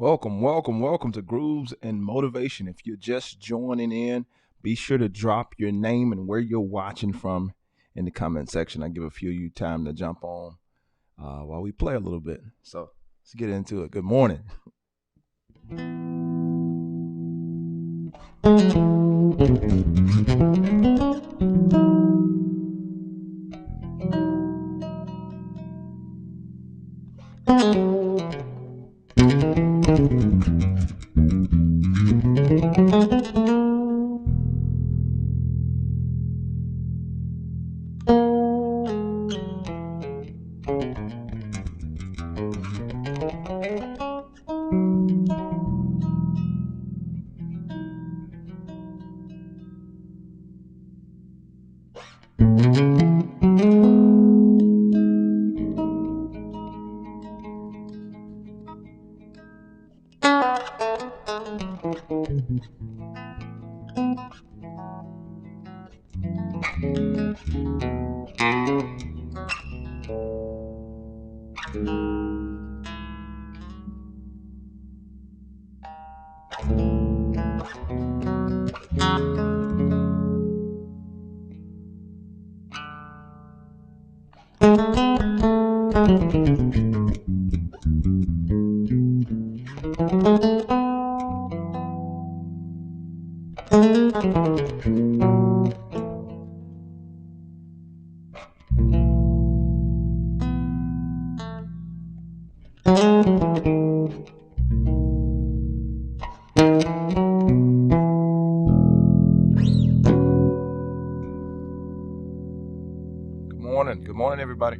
Welcome to Grooves and Motivation. If you're just joining in, be sure to drop your name and where you're watching from in the comment section. I give a few of you time to jump on while we play a little bit. So let's get into it. Good morning. Good morning, everybody.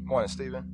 Morning, Stephen.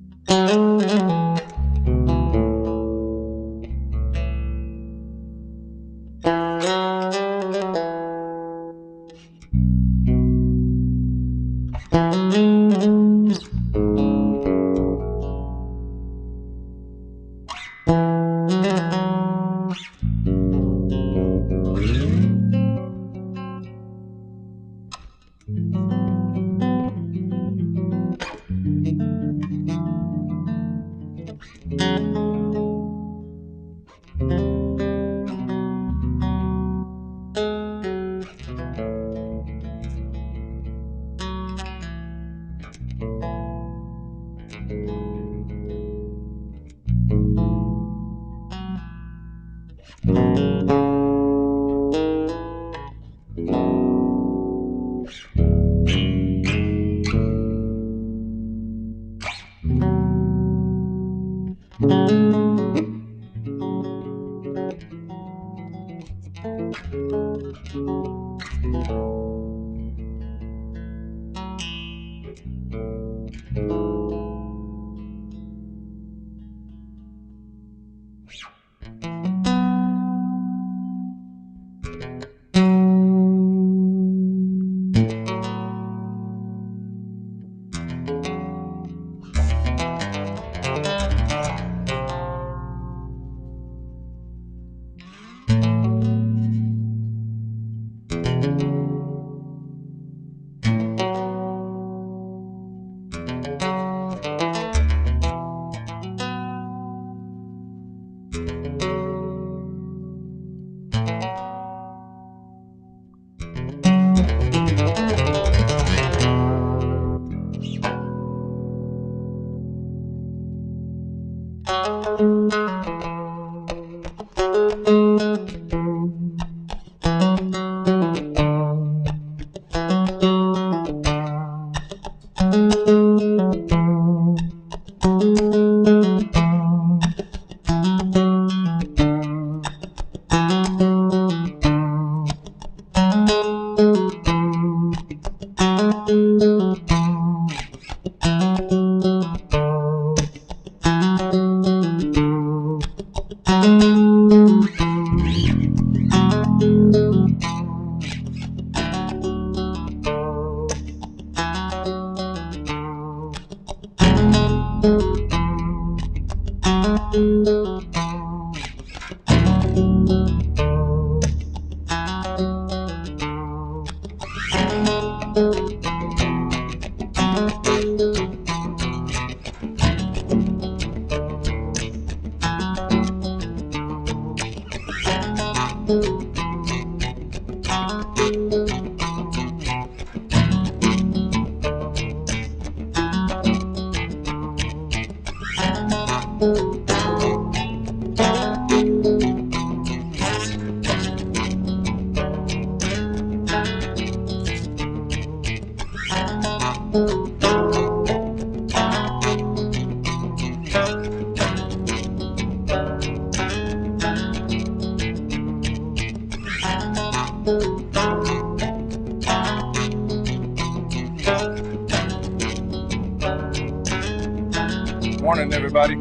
Morning, everybody.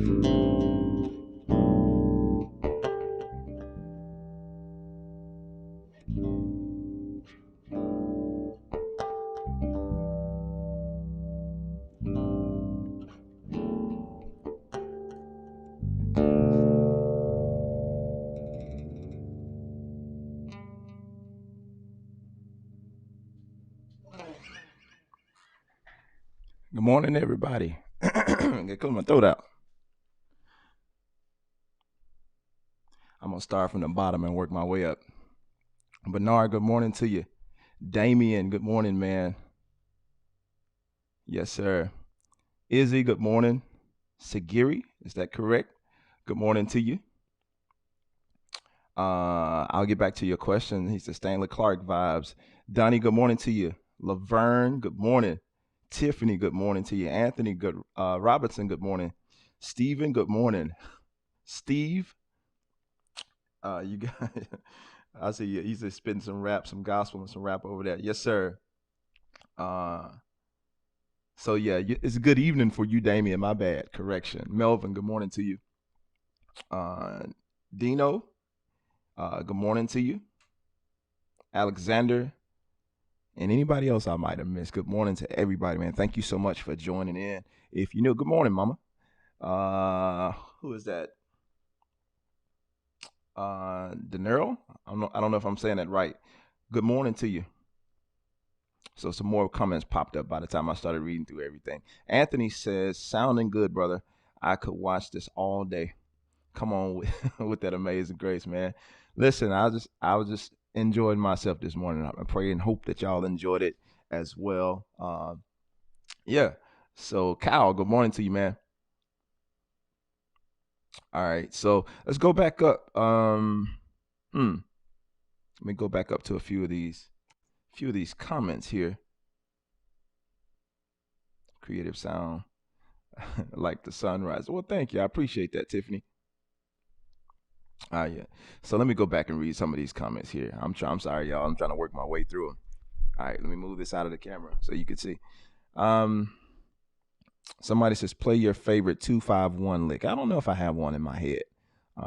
Good morning, everybody. Get clear my throat out. I'm gonna start from the bottom and work my way up. Bernard, good morning to you. Damien, good morning, man. Yes, sir. Izzy, good morning. Sagiri, is that correct? Good morning to you. I'll get back to your question. He said Stanley Clark vibes. Donnie, good morning to you. Laverne, good morning. Tiffany, good morning to you. Anthony, good. Robertson, good morning. Stephen, good morning. Steve, you got. I see you. He's just spitting some rap, some gospel, and some rap over there. Yes, sir. Uh, so yeah, it's a good evening for you, Damien. My bad. Correction. Melvin, good morning to you. Uh, Dino, good morning to you. Alexander, and anybody else I might have missed. Good morning to everybody, man. Thank you so much for joining in. If you know, good morning, Mama. Who is that? De Niro. I don't know if I'm saying that right. Good morning to you. So some more comments popped up by the time I started reading through everything. Anthony says, "Sounding good, brother. I could watch this all day." Come on with, with that amazing grace, man. Listen, I was just enjoying myself this morning. I pray and hope that y'all enjoyed it as well. Yeah. So Kyle, good morning to you, man. All right. So let's go back up. Let me go back up to a few of these comments here. Creative sound, like the sunrise. Well, thank you. I appreciate that, Tiffany. Yeah. So let me go back and read some of these comments here. I'm sorry, y'all. I'm trying to work my way through them. All right. Let me move this out of the camera so you can see. Um, Somebody says play your favorite 251 lick. I don't know if I have one in my head.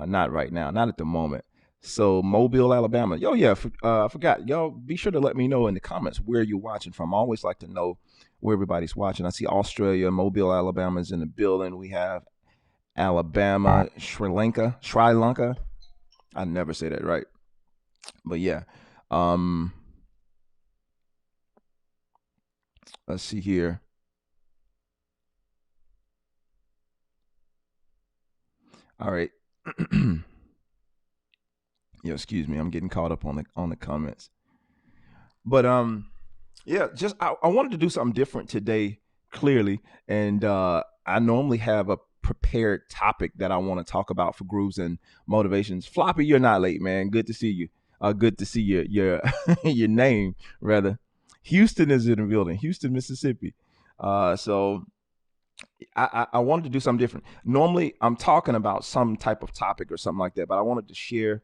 Not right now. Not at the moment. So Mobile, Alabama. Yo, yeah. I forgot. Y'all be sure to let me know in the comments where you're watching from. I always like to know where everybody's watching. I see Australia, Mobile, Alabama is in the building. We have Alabama, Sri Lanka. I never say that right, but yeah. Um, let's see here. All right. Yeah, excuse me. I'm getting caught up on the comments. But yeah, just I wanted to do something different today, clearly, and I normally have a prepared topic that I want to talk about for grooves and motivations. Floppy, you're not late, man. Good to see you. Good to see your your name rather. Houston is in the building. Houston, Mississippi. So I wanted to do something different. Normally, I'm talking about some type of topic or something like that, but I wanted to share,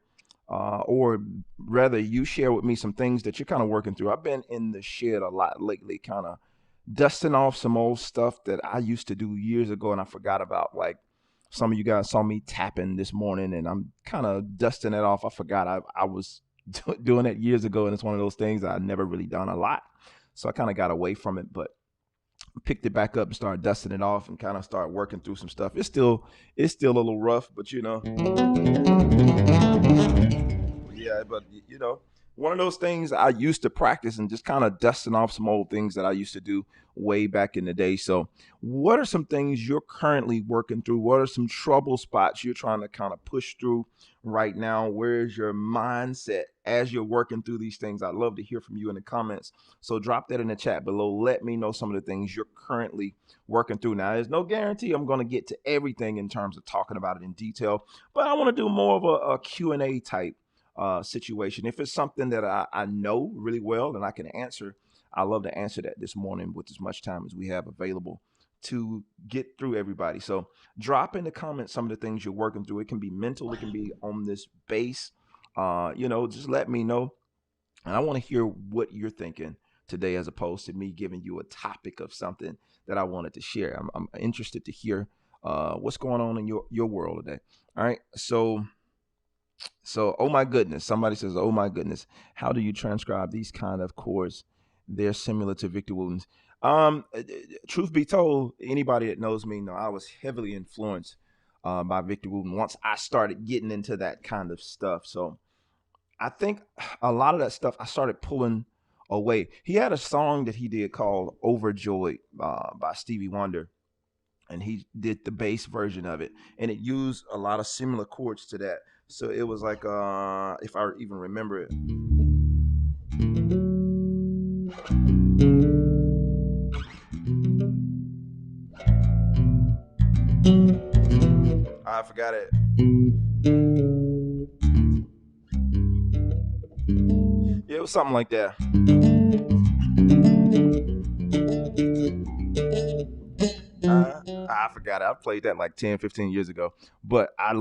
or rather, you share with me some things that you're kind of working through. I've been in the shed a lot lately, kind of dusting off some old stuff that I used to do years ago and I forgot about. Like some of you guys saw me tapping this morning, and I'm kind of dusting it off. I forgot I was doing it years ago, and it's one of those things I never really done a lot. So I kind of got away from it, but picked it back up and started dusting it off and kind of started working through some stuff. It's still a little rough, but yeah, but one of those things I used to practice and just kind of dusting off some old things that I used to do way back in the day. So, what are some things you're currently working through? What are some trouble spots you're trying to kind of push through right now? Where's your mindset as you're working through these things? I'd love to hear from you in the comments. So, drop that in the chat below. Let me know some of the things you're currently working through. Now, there's no guarantee I'm going to get to everything in terms of talking about it in detail, but I want to do more of a Q&A type situation. If it's something that I know really well and I can answer, I love to answer that this morning with as much time as we have available to get through everybody. So drop in the comments some of the things you're working through. It can be mental, it can be on this base. Just let me know. And I want to hear what you're thinking today as opposed to me giving you a topic of something that I wanted to share. I'm interested to hear What's going on in your world today? All right. So, oh my goodness. Somebody says, oh my goodness. How do you transcribe these kind of chords? They're similar to Victor Wooten's. Truth be told, anybody that knows me know I was heavily influenced by Victor Wooten once I started getting into that kind of stuff. So I think a lot of that stuff I started pulling away. He had a song that he did called Overjoyed by Stevie Wonder, and he did the bass version of it, and it used a lot of similar chords to that. So it was like, if I even remember it, I forgot it. Yeah, it was something like that. I forgot it. I played that like 10, 15 years ago. But I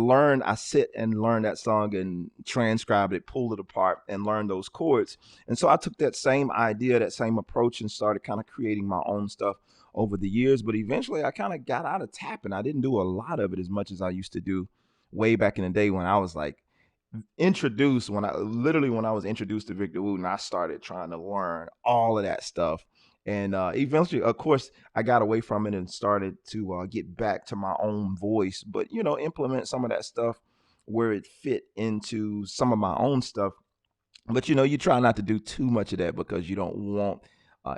sit and learned that song and transcribed it, pulled it apart, and learned those chords. And so I took that same idea, that same approach, and started kind of creating my own stuff over the years. But eventually I kind of got out of tapping. I didn't do a lot of it as much as I used to do way back in the day when I was like introduced when I was introduced to Victor Wooten, I started trying to learn all of that stuff. And eventually, of course, I got away from it and started to get back to my own voice, but implement some of that stuff where it fit into some of my own stuff. But you try not to do too much of that because you don't want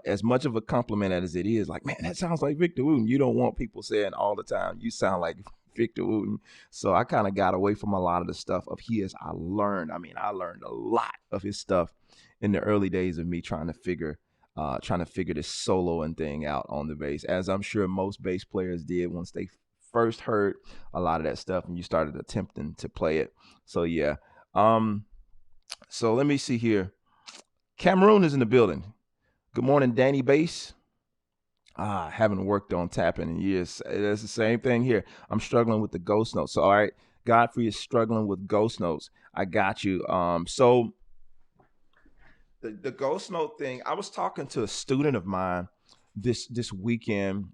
as much of a compliment as it is. Like, man, that sounds like Victor Wooten. You don't want people saying all the time, you sound like Victor Wooten. So I kind of got away from a lot of the stuff of his. I learned a lot of his stuff in the early days of me trying to figure this soloing thing out on the bass, as I'm sure most bass players did once they first heard a lot of that stuff and you started attempting to play it. So yeah. So let me see here. Cameroon is in the building. Good morning, Danny Bass. I haven't worked on tapping in years. It's the same thing here. I'm struggling with the ghost notes. So, all right, Godfrey is struggling with ghost notes. I got you. So the ghost note thing. I was talking to a student of mine this weekend.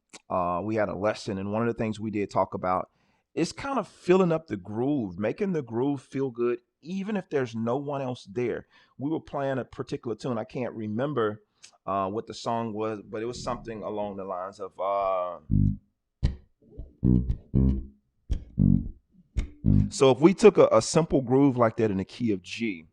We had a lesson, and one of the things we did talk about is kind of filling up the groove, making the groove feel good, even if there's no one else there. We were playing a particular tune. I can't remember what the song was, but it was something along the lines of. So if we took a simple groove like that in the key of G,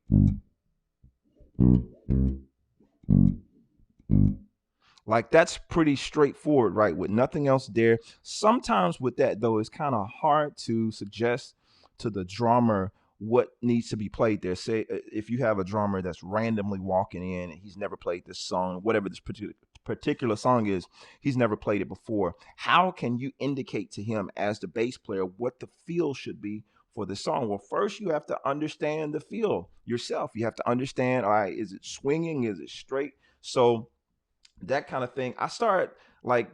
like that's pretty straightforward, right? With nothing else there. Sometimes with that though, it's kind of hard to suggest to the drummer what needs to be played there. Say if you have a drummer that's randomly walking in and he's never played this song, whatever this particular song is, he's never played it before. How can you indicate to him as the bass player what the feel should be for the song? Well, first you have to understand the feel yourself. You have to understand, all right, is it swinging? Is it straight? So that kind of thing. I start like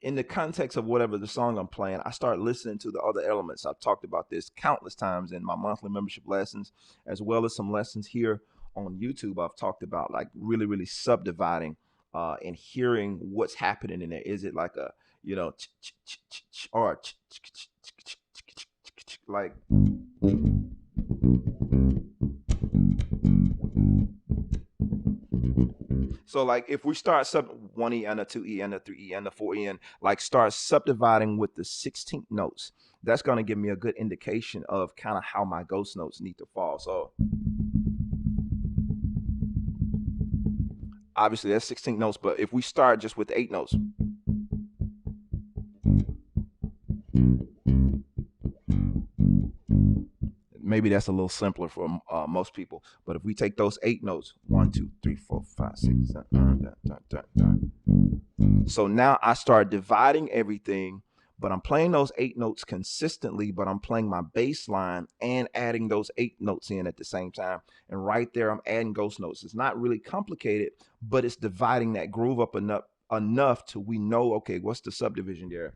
in the context of whatever the song I'm playing, I start listening to the other elements. I've talked about this countless times in my monthly membership lessons, as well as some lessons here on YouTube. I've talked about like really, really subdividing and hearing what's happening in there. Is it like a, or like so like if we start sub 1E and a 2E and a 3E and a 4E and like start subdividing with the 16th notes, that's going to give me a good indication of kind of how my ghost notes need to fall. So obviously that's 16 notes, but if we start just with 8 notes, maybe that's a little simpler for most people. But if we take those 8 notes, 1, 2, 3, 4, 5, 6, 7, so now I start dividing everything, but I'm playing those 8 notes consistently, but I'm playing my bass line and adding those 8 notes in at the same time. And right there, I'm adding ghost notes. It's not really complicated, but it's dividing that groove up enough till we know, okay, what's the subdivision there?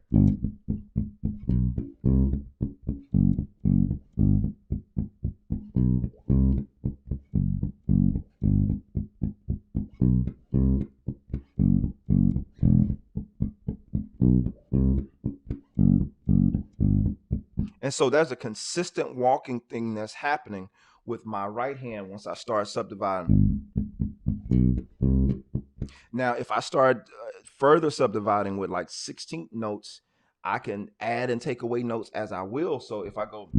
And so there's a consistent walking thing that's happening with my right hand once I start subdividing. Now, if I start further subdividing with like 16th notes, I can add and take away notes as I will. So if I go,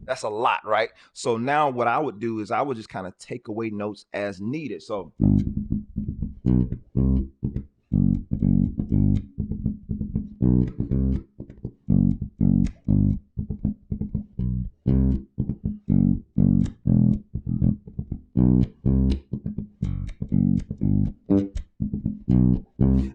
that's a lot, right? So now what I would do is I would just kind of take away notes as needed. So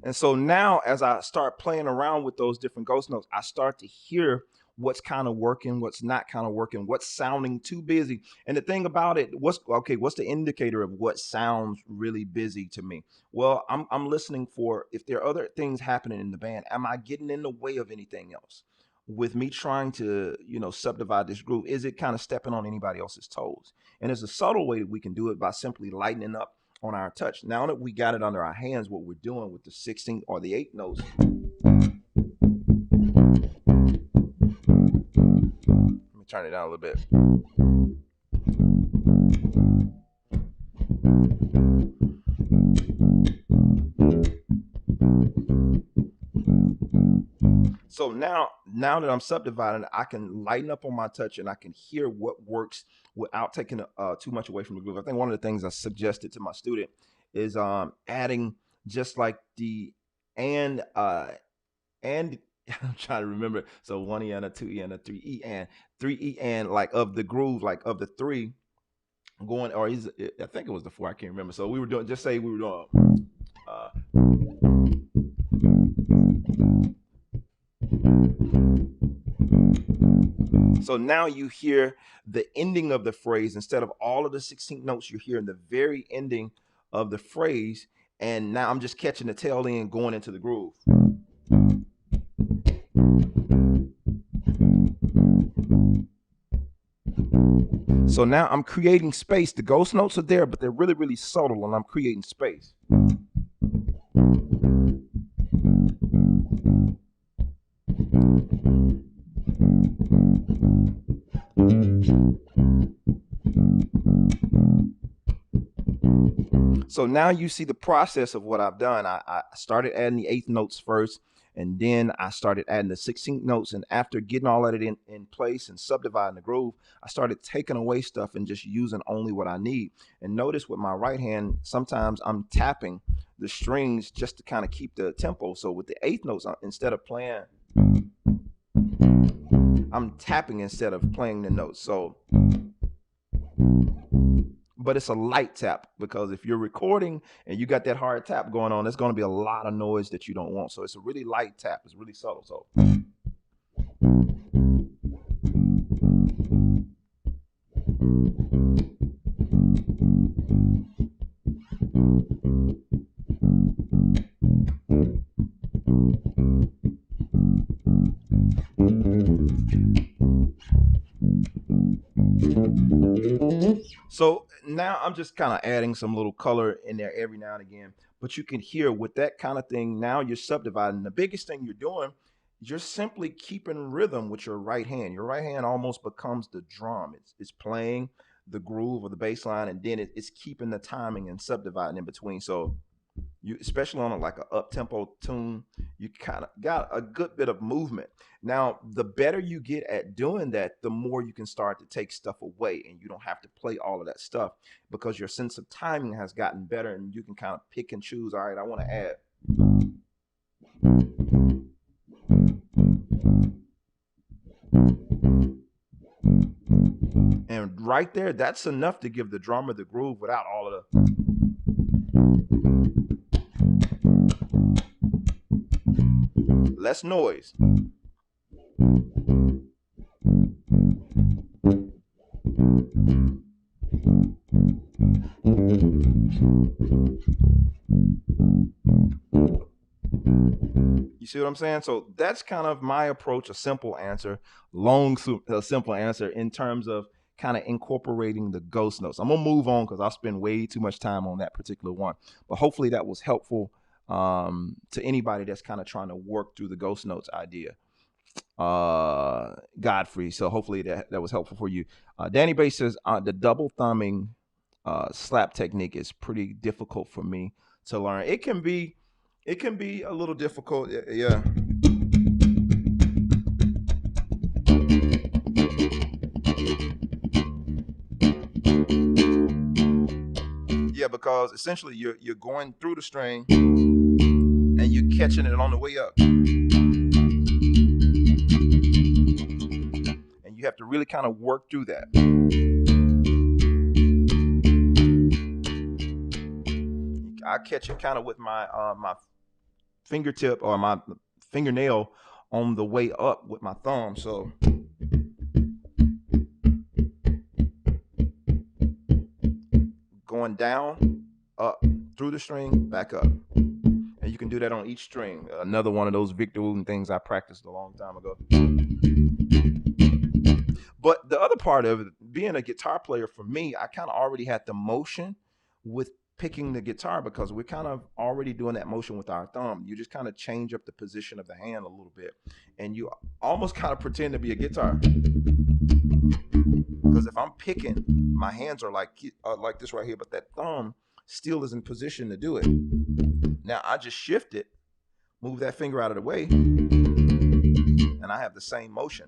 and so now as I start playing around with those different ghost notes, I start to hear what's kind of working, what's not kind of working, what's sounding too busy. And the thing about it, what's the indicator of what sounds really busy to me? Well, I'm listening for if there are other things happening in the band. Am I getting in the way of anything else? With me trying to, subdivide this groove, is it kind of stepping on anybody else's toes? And there's a subtle way that we can do it by simply lightening up on our touch. Now that we got it under our hands, what we're doing with the 16th or the 8th notes. Let me turn it down a little bit. So now that I'm subdividing, I can lighten up on my touch and I can hear what works without taking too much away from the groove. I think one of the things I suggested to my student is adding just like the and I'm trying to remember. So 1 E and a 2 E and a 3 E and 3 E and like of the groove, like of the 3 going, or I think it was the 4. I can't remember. So we were doing, just say we were doing. So now you hear the ending of the phrase instead of all of the 16 notes. You're hearing the very ending of the phrase, and now I'm just catching the tail end going into the groove. So now I'm creating space. The ghost notes are there, but they're really, really subtle, and I'm creating space. So now you see the process of what I've done. I started adding the 8th notes first, and then I started adding the 16th notes. And after getting all of it in place and subdividing the groove, I started taking away stuff and just using only what I need. And notice with my right hand, sometimes I'm tapping the strings just to kind of keep the tempo. So with the 8th notes, instead of playing, I'm tapping instead of playing the notes. So, but it's a light tap, because if you're recording and you got that hard tap going on, there's going to be a lot of noise that you don't want. So it's a really light tap. It's really subtle. So. So now I'm just kind of adding some little color in there every now and again, but you can hear with that kind of thing, now you're subdividing. The biggest thing you're doing, you're simply keeping rhythm with your right hand. Your right hand almost becomes the drum. It's playing the groove or the bass line, and then it's keeping the timing and subdividing in between. So you, especially on like a up tempo tune, you kind of got a good bit of movement. Now, the better you get at doing that, the more you can start to take stuff away, and you don't have to play all of that stuff because your sense of timing has gotten better, and you can kind of pick and choose. All right, I want to add. And right there, that's enough to give the drummer the groove without all of the. Less noise. You see what I'm saying? So that's kind of my approach, a simple answer, simple answer in terms of kind of incorporating the ghost notes. I'm going to move on because I'll spend way too much time on that particular one. But hopefully that was helpful to anybody that's kind of trying to work through the ghost notes idea. Godfrey. So hopefully that was helpful for you. Danny Bay says the double thumbing slap technique is pretty difficult for me to learn. It can be a little difficult. Yeah. Yeah, because essentially you're going through the string and you're catching it on the way up. And you have to really kind of work through that. I catch it kind of with my my fingertip or my fingernail on the way up with my thumb. So going down, up, through the string, back up. And you can do that on each string. Another one of those Victor Wooten things I practiced a long time ago. But the other part of it, being a guitar player, for me, I kind of already had the motion with picking the guitar because we're kind of already doing that motion with our thumb. You just kind of change up the position of the hand a little bit, and you almost kind of pretend to be a guitar. Because if I'm picking, my hands are like this right here, but that thumb still is in position to do it. Now I just shift it, move that finger out of the way, and I have the same motion.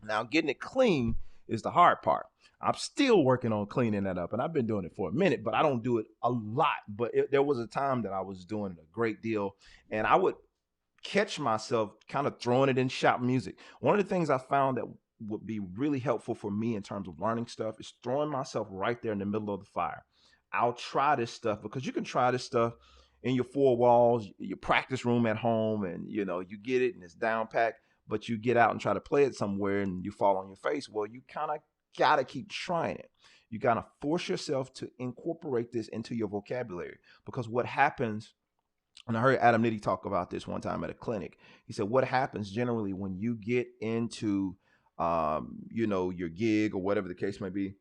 Now getting it clean is the hard part. I'm still working on cleaning that up, and I've been doing it for a minute, but I don't do it a lot. But there was a time that I was doing it a great deal, and I would catch myself kind of throwing it in shop music. One of the things I found that would be really helpful for me in terms of learning stuff is throwing myself right there in the middle of the fire. I'll try this stuff because you can try this stuff in your four walls, your practice room at home, and you get it and it's down packed. But you get out and try to play it somewhere and you fall on your face. Well, you kind of gotta keep trying it. You gotta force yourself to incorporate this into your vocabulary because what happens, and I heard Adam Nitty talk about this one time at a clinic. He said, what happens generally when you get into, your gig or whatever the case may be,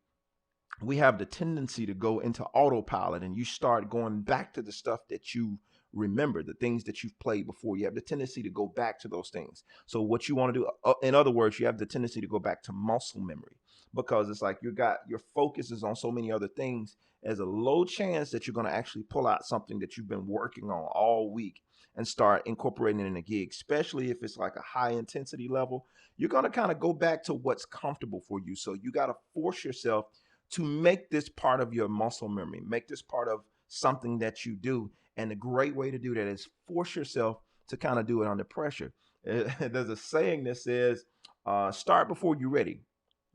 we have the tendency to go into autopilot and you start going back to the stuff that you remember, the things that you've played before. You have the tendency to go back to those things. So what you want to do, in other words, you have the tendency to go back to muscle memory because it's like your focus is on so many other things. There's a low chance that you're going to actually pull out something that you've been working on all week and start incorporating it in a gig, especially if it's like a high intensity level. You're going to kind of go back to what's comfortable for you. So you got to force yourself to make this part of your muscle memory, make this part of something that you do. And the great way to do that is force yourself to kind of do it under pressure. There's a saying that says, start before you're ready.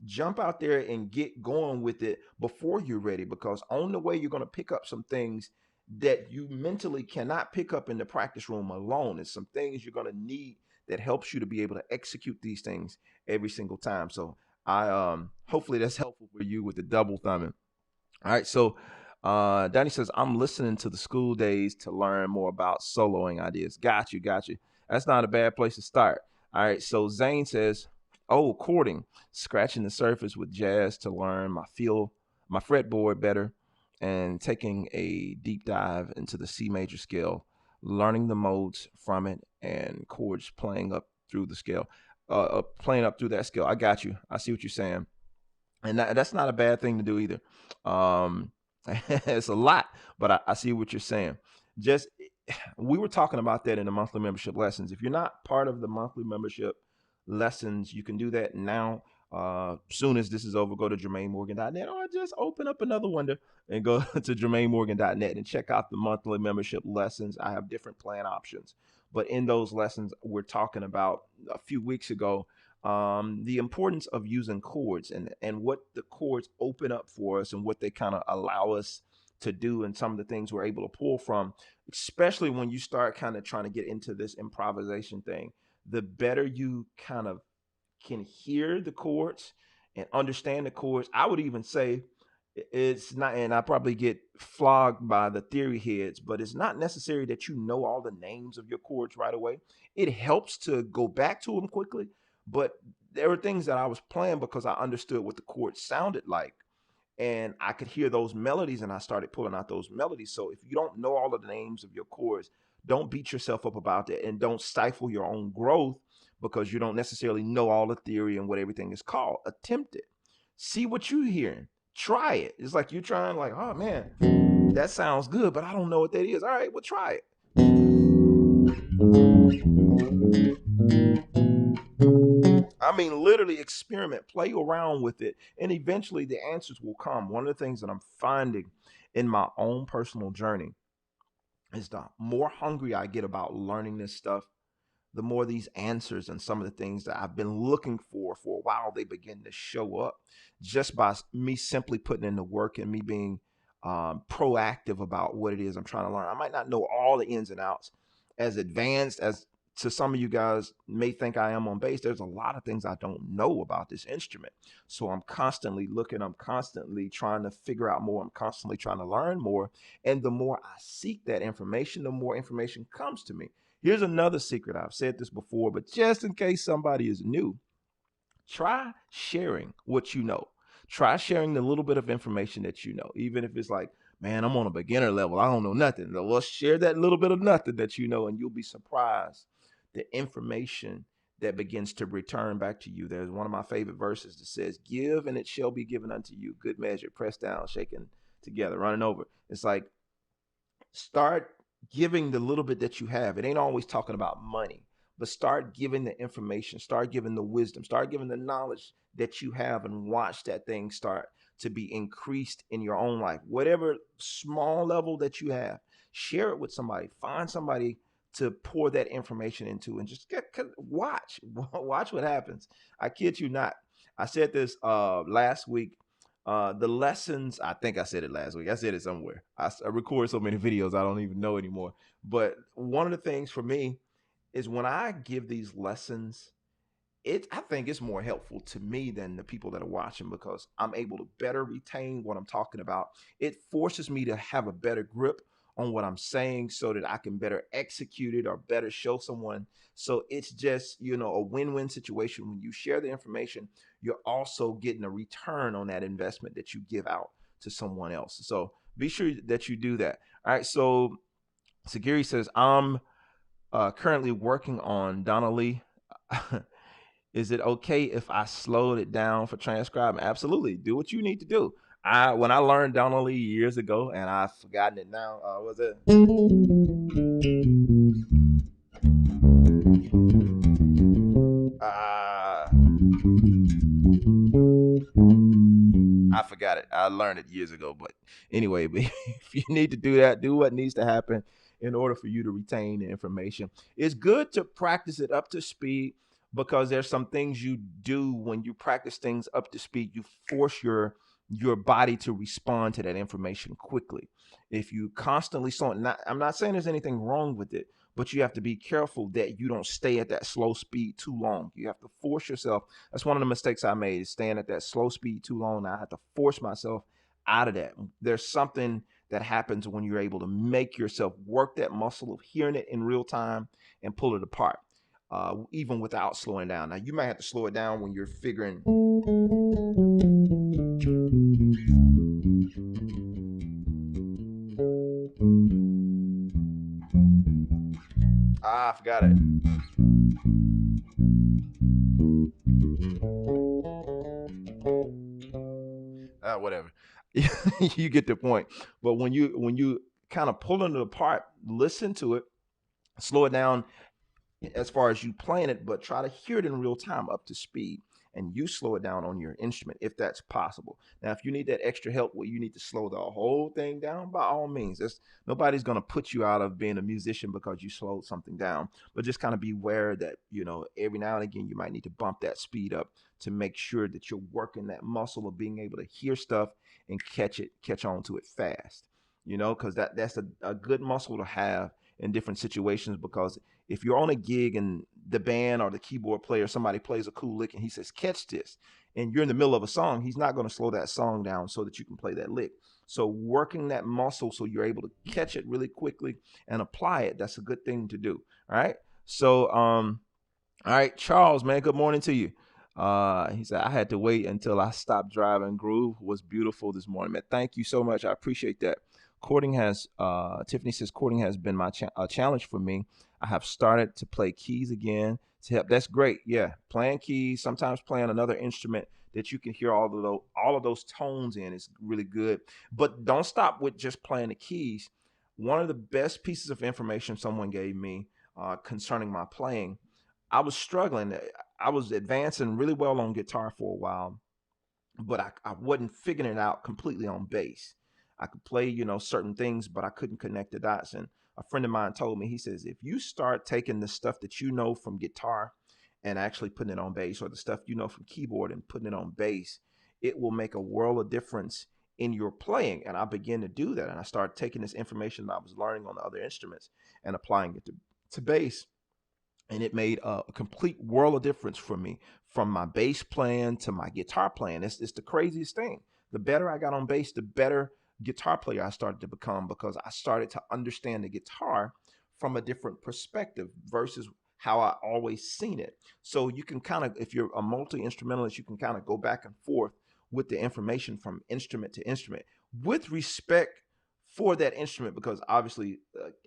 Jump out there and get going with it before you're ready, because on the way, you're going to pick up some things that you mentally cannot pick up in the practice room alone. It's some things you're going to need that helps you to be able to execute these things every single time. So I hopefully that's helpful for you with the double thumbing. All right, so Danny says, I'm listening to the school days to learn more about soloing ideas. Got you. That's not a bad place to start. All right, so Zane says, oh, chording, scratching the surface with jazz to learn my fretboard better, and taking a deep dive into the C major scale, learning the modes from it and chords playing up through the scale, playing up through that scale. I got you. I see what you're saying. And that's not a bad thing to do either. It's a lot, but I see what you're saying. We were talking about that in the monthly membership lessons. If you're not part of the monthly membership lessons, you can do that now. Soon as this is over, go to JermaineMorgan.net, or just open up another window and go to JermaineMorgan.net and check out the monthly membership lessons. I have different plan options, but in those lessons, we're talking about a few weeks ago, the importance of using chords and what the chords open up for us and what they kind of allow us to do and some of the things we're able to pull from, especially when you start kind of trying to get into this improvisation thing. The better you kind of can hear the chords and understand the chords. I would even say it's not, and I probably get flogged by the theory heads, but it's not necessary that you know all the names of your chords right away. It helps to go back to them quickly, but there were things that I was playing because I understood what the chords sounded like. And I could hear those melodies and I started pulling out those melodies. So if you don't know all of the names of your chords, don't beat yourself up about that and don't stifle your own growth because you don't necessarily know all the theory and what everything is called. Attempt it. See what you're hearing. Try it. It's like you're trying, like, oh man, that sounds good, but I don't know what that is. All right, well, try it. I mean, literally experiment, play around with it, and eventually the answers will come. One of the things that I'm finding in my own personal journey is the more hungry I get about learning this stuff, the more these answers and some of the things that I've been looking for a while, they begin to show up just by me simply putting in the work and me being proactive about what it is I'm trying to learn. I might not know all the ins and outs as advanced as to some of you guys may think I am on bass. There's a lot of things I don't know about this instrument. So I'm constantly looking, I'm constantly trying to figure out more, I'm constantly trying to learn more. And the more I seek that information, the more information comes to me. Here's another secret. I've said this before, but just in case somebody is new, try sharing what you know. Try sharing the little bit of information that you know, even if it's like, man, I'm on a beginner level. I don't know nothing. Well, share that little bit of nothing that you know, and you'll be surprised the information that begins to return back to you. There's one of my favorite verses that says, give and it shall be given unto you. Good measure, pressed down, shaken together, running over. It's like, start giving the little bit that you have. It ain't always talking about money, but start giving the information, start giving the wisdom, start giving the knowledge that you have, and watch that thing start to be increased in your own life. Whatever small level that you have, share it with somebody. Find somebody to pour that information into and just watch watch what happens. I kid you not. I said this last week. The lessons, I think I said it last week. I said it somewhere. I record so many videos I don't even know anymore. But one of the things for me is when I give these lessons, I think it's more helpful to me than the people that are watching because I'm able to better retain what I'm talking about. It forces me to have a better grip on what I'm saying so that I can better execute it or better show someone. So it's just, a win-win situation. When you share the information, you're also getting a return on that investment that you give out to someone else. So be sure that you do that. All right. So Sagiri says, I'm currently working on Donna Lee. Is it okay if I slowed it down for transcribing? Absolutely. Do what you need to do. When I learned Donna Lee years ago, and I've forgotten it now, was it? I forgot it. I learned it years ago. But anyway, if you need to do that, do what needs to happen in order for you to retain the information. It's good to practice it up to speed because there's some things you do when you practice things up to speed. You force your body to respond to that information quickly. If you constantly slow, I'm not saying there's anything wrong with it, but you have to be careful that you don't stay at that slow speed too long. You have to force yourself. That's one of the mistakes I made, is staying at that slow speed too long. I have to force myself out of that. There's something that happens when you're able to make yourself work that muscle of hearing it in real time and pull it apart, even without slowing down. Now, you might have to slow it down when you're figuring. I forgot it. Whatever. You get the point. But when you kind of pulling it apart, listen to it, slow it down as far as you playing it, but try to hear it in real time up to speed. And you slow it down on your instrument if that's possible. Now, if you need that extra help where you need to slow the whole thing down, by all means, nobody's going to put you out of being a musician because you slowed something down. But just kind of be aware that, every now and again, you might need to bump that speed up to make sure that you're working that muscle of being able to hear stuff and catch on to it fast. Because that's a good muscle to have in different situations, because if you're on a gig and the band or the keyboard player, somebody plays a cool lick and he says, catch this, and you're in the middle of a song, he's not going to slow that song down so that you can play that lick. So working that muscle so you're able to catch it really quickly and apply it, that's a good thing to do. All right. So, all right, Charles, man, good morning to you. He said, I had to wait until I stopped driving. Groove was beautiful this morning, man. Thank you so much. I appreciate that. Tiffany says, courting has been a challenge for me. I have started to play keys again to help. That's great. Yeah. Playing keys, sometimes playing another instrument that you can hear all of those tones in is really good. But don't stop with just playing the keys. One of the best pieces of information someone gave me concerning my playing, I was struggling. I was advancing really well on guitar for a while, but I wasn't figuring it out completely on bass. I could play, certain things, but I couldn't connect the dots. And a friend of mine told me, he says, if you start taking the stuff that you know from guitar and actually putting it on bass, or the stuff you know from keyboard and putting it on bass, it will make a world of difference in your playing. And I began to do that. And I started taking this information that I was learning on the other instruments and applying it to bass, and it made a complete world of difference for me, from my bass playing to my guitar playing. It's the craziest thing. The better I got on bass, the better guitar player I started to become, because I started to understand the guitar from a different perspective versus how I always seen it. So you can kind of, if you're a multi-instrumentalist, you can kind of go back and forth with the information from instrument to instrument with respect for that instrument, because obviously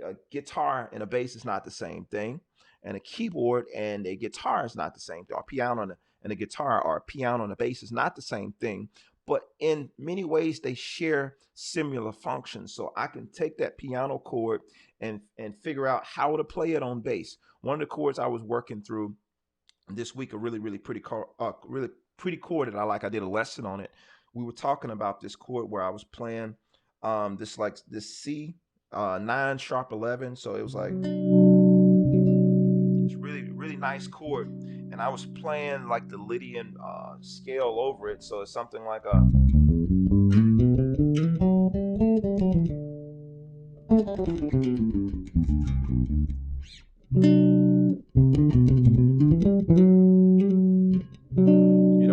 a guitar and a bass is not the same thing, and a keyboard and a guitar is not the same thing. Or piano and a guitar, or a piano and a bass is not the same thing. But in many ways, they share similar functions. So I can take that piano chord and figure out how to play it on bass. One of the chords I was working through this week, a really pretty chord that I like. I did a lesson on it. We were talking about this chord where I was playing this C 9 sharp 11. So it was like really nice chord, and I was playing like the Lydian scale over it. So it's something like a,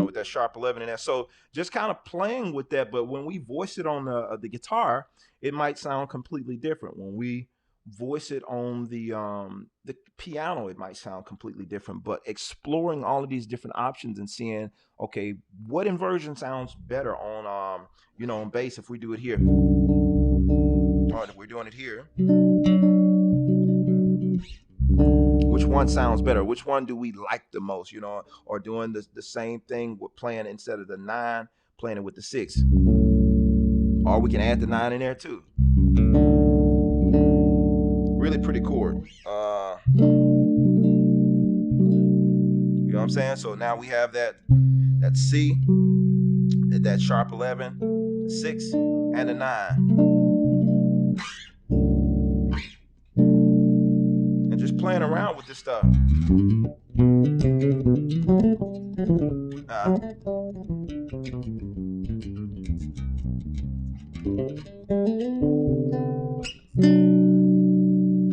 with that sharp 11 in there. So just kind of playing with that. But when we voice it on the guitar, it might sound completely different. When we voice it on the piano, it might sound completely different. But exploring all of these different options and seeing, okay, what inversion sounds better on on bass if we do it here, or if we're doing it here, which one sounds better, which one do we like the most, or doing the same thing with playing, instead of the 9, playing it with the 6, or we can add the 9 in there too. Really pretty chord. You know what I'm saying? So now we have that C, that sharp 11, the 6, and the 9. And just playing around with this stuff.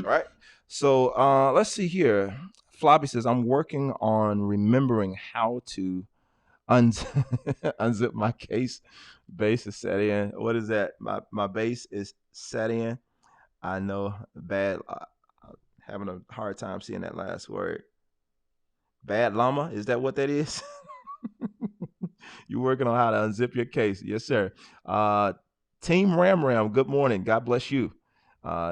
All right. So let's see here. Floppy says, I'm working on remembering how to unzip my case. Bass is set in. What is that? My bass is set in. I know, bad. Having a hard time seeing that last word. Bad llama. Is that what that is? You're working on how to unzip your case. Yes, sir. Team Ram Ram, good morning. God bless you.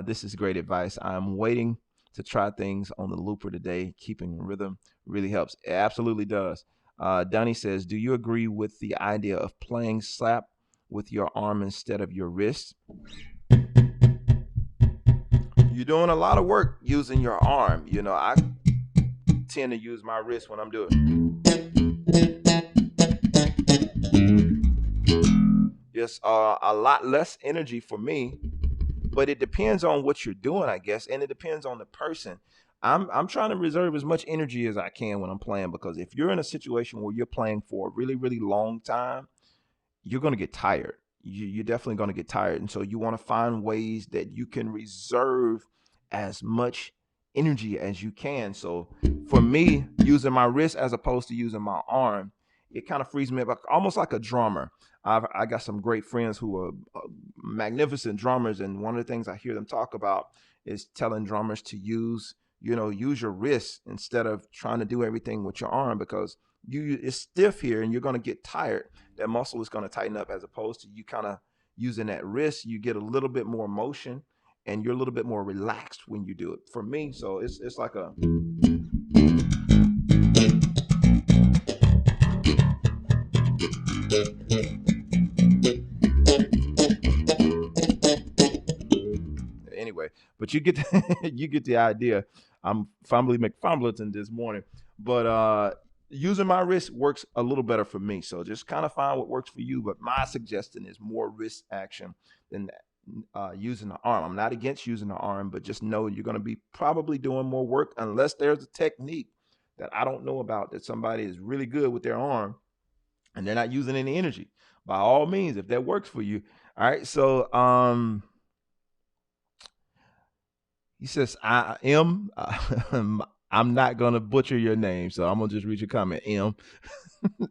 This is great advice. I'm waiting to try things on the looper today. Keeping rhythm really helps. It absolutely does. Donnie says, do you agree with the idea of playing slap with your arm instead of your wrist? You're doing a lot of work using your arm. I tend to use my wrist when I'm doing. Just a lot less energy for me, but it depends on what you're doing, I guess, and it depends on the person. I'm trying to reserve as much energy as I can when I'm playing, because if you're in a situation where you're playing for a really long time, you're going to get tired. You're definitely going to get tired, and so you want to find ways that you can reserve as much energy as you can. So for me, using my wrist as opposed to using my arm, it kind of frees me up, almost like a drummer. I got some great friends who are magnificent drummers, and one of the things I hear them talk about is telling drummers to use your wrist instead of trying to do everything with your arm, because it's stiff here and you're going to get tired. That muscle is going to tighten up, as opposed to you kind of using that wrist. You get a little bit more motion and you're a little bit more relaxed when you do it. For me, so it's like a anyway, but you get you get the idea. I'm fumbly McFumbleton this morning, but using my wrist works a little better for me. So just kind of find what works for you. But my suggestion is more wrist action than using the arm. I'm not against using the arm, but just know you're going to be probably doing more work unless there's a technique that I don't know about, that somebody is really good with their arm and they're not using any energy. By all means, if that works for you. All right. So he says, I am. I'm not gonna butcher your name, so I'm gonna just read your comment. M.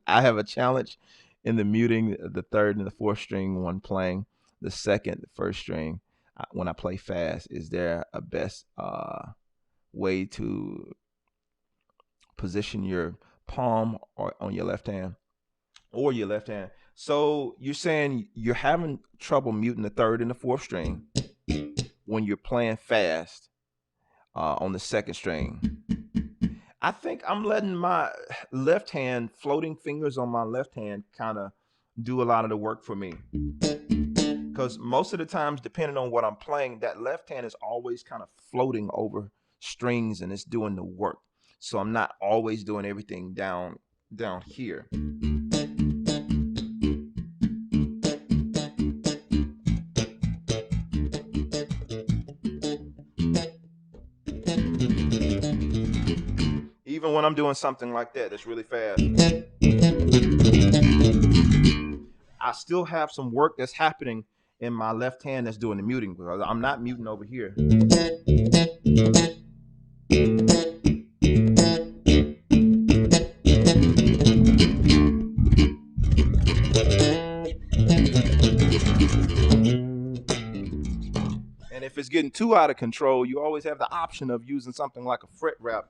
I have a challenge in the muting the third and the fourth string when playing the second, the first string when I play fast. Is there a best way to position your palm or on your left hand or your left hand? So you're saying you're having trouble muting the third and the fourth string when you're playing fast on the second string. I think I'm letting my left hand, floating fingers on my left hand, kind of do a lot of the work for me. Because most of the times, depending on what I'm playing, that left hand is always kind of floating over strings and it's doing the work. So I'm not always doing everything down here. Even when I'm doing something like that, that's really fast, I still have some work that's happening in my left hand that's doing the muting, because I'm not muting over here. And if it's getting too out of control, you always have the option of using something like a fret wrap.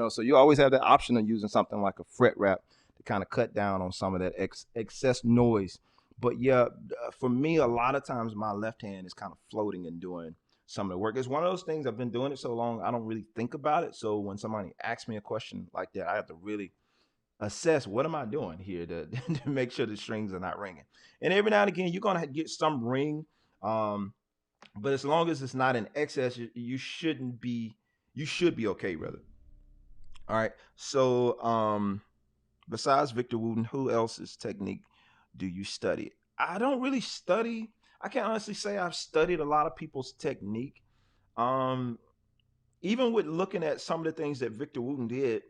So you always have the option of using something like a fret wrap to kind of cut down on some of that excess noise. But yeah, for me, a lot of times my left hand is kind of floating and doing some of the work. It's one of those things, I've been doing it so long, I don't really think about it. So when somebody asks me a question like that, I have to really assess, what am I doing here to, to make sure the strings are not ringing. And every now and again, you're going to get some ring. But as long as it's not in excess, you should be okay, brother. All right. So besides Victor Wooten, who else's technique do you study? I don't really study. I can't honestly say I've studied a lot of people's technique. Um, Even with looking at some of the things that Victor Wooten did,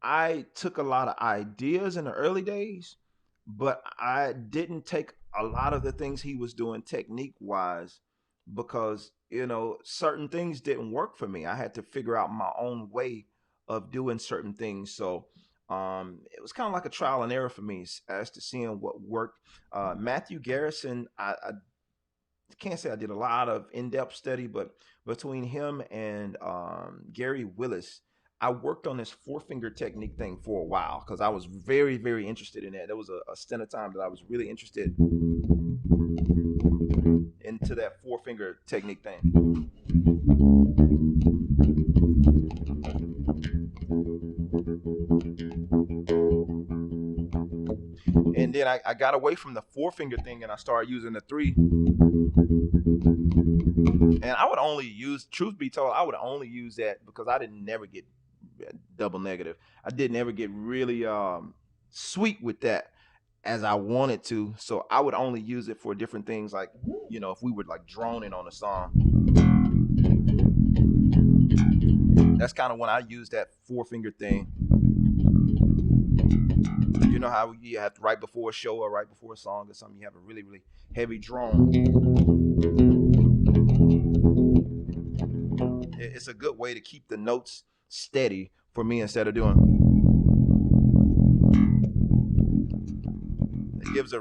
I took a lot of ideas in the early days, but I didn't take a lot of the things he was doing technique wise, because certain things didn't work for me. I had to figure out my own way of doing certain things. So it was kind of like a trial and error for me as to seeing what worked. Matthew Garrison, I can't say I did a lot of in-depth study, but between him and Gary Willis, I worked on this four finger technique thing for a while because I was very, very interested in that. There was a stint of time that I was really interested into that four finger technique thing. And then I got away from the four finger thing and I started using the three. And I would only use, truth be told, I would only use that because I didn't never get double negative. I didn't ever get really sweet with that as I wanted to. So I would only use it for different things, like, if we were like droning on a song. That's kind of when I use that four finger thing. You know how you have to, right before a show or right before a song or something, you have a really, really heavy drone. it's a good way to keep the notes steady for me instead of doing. It gives a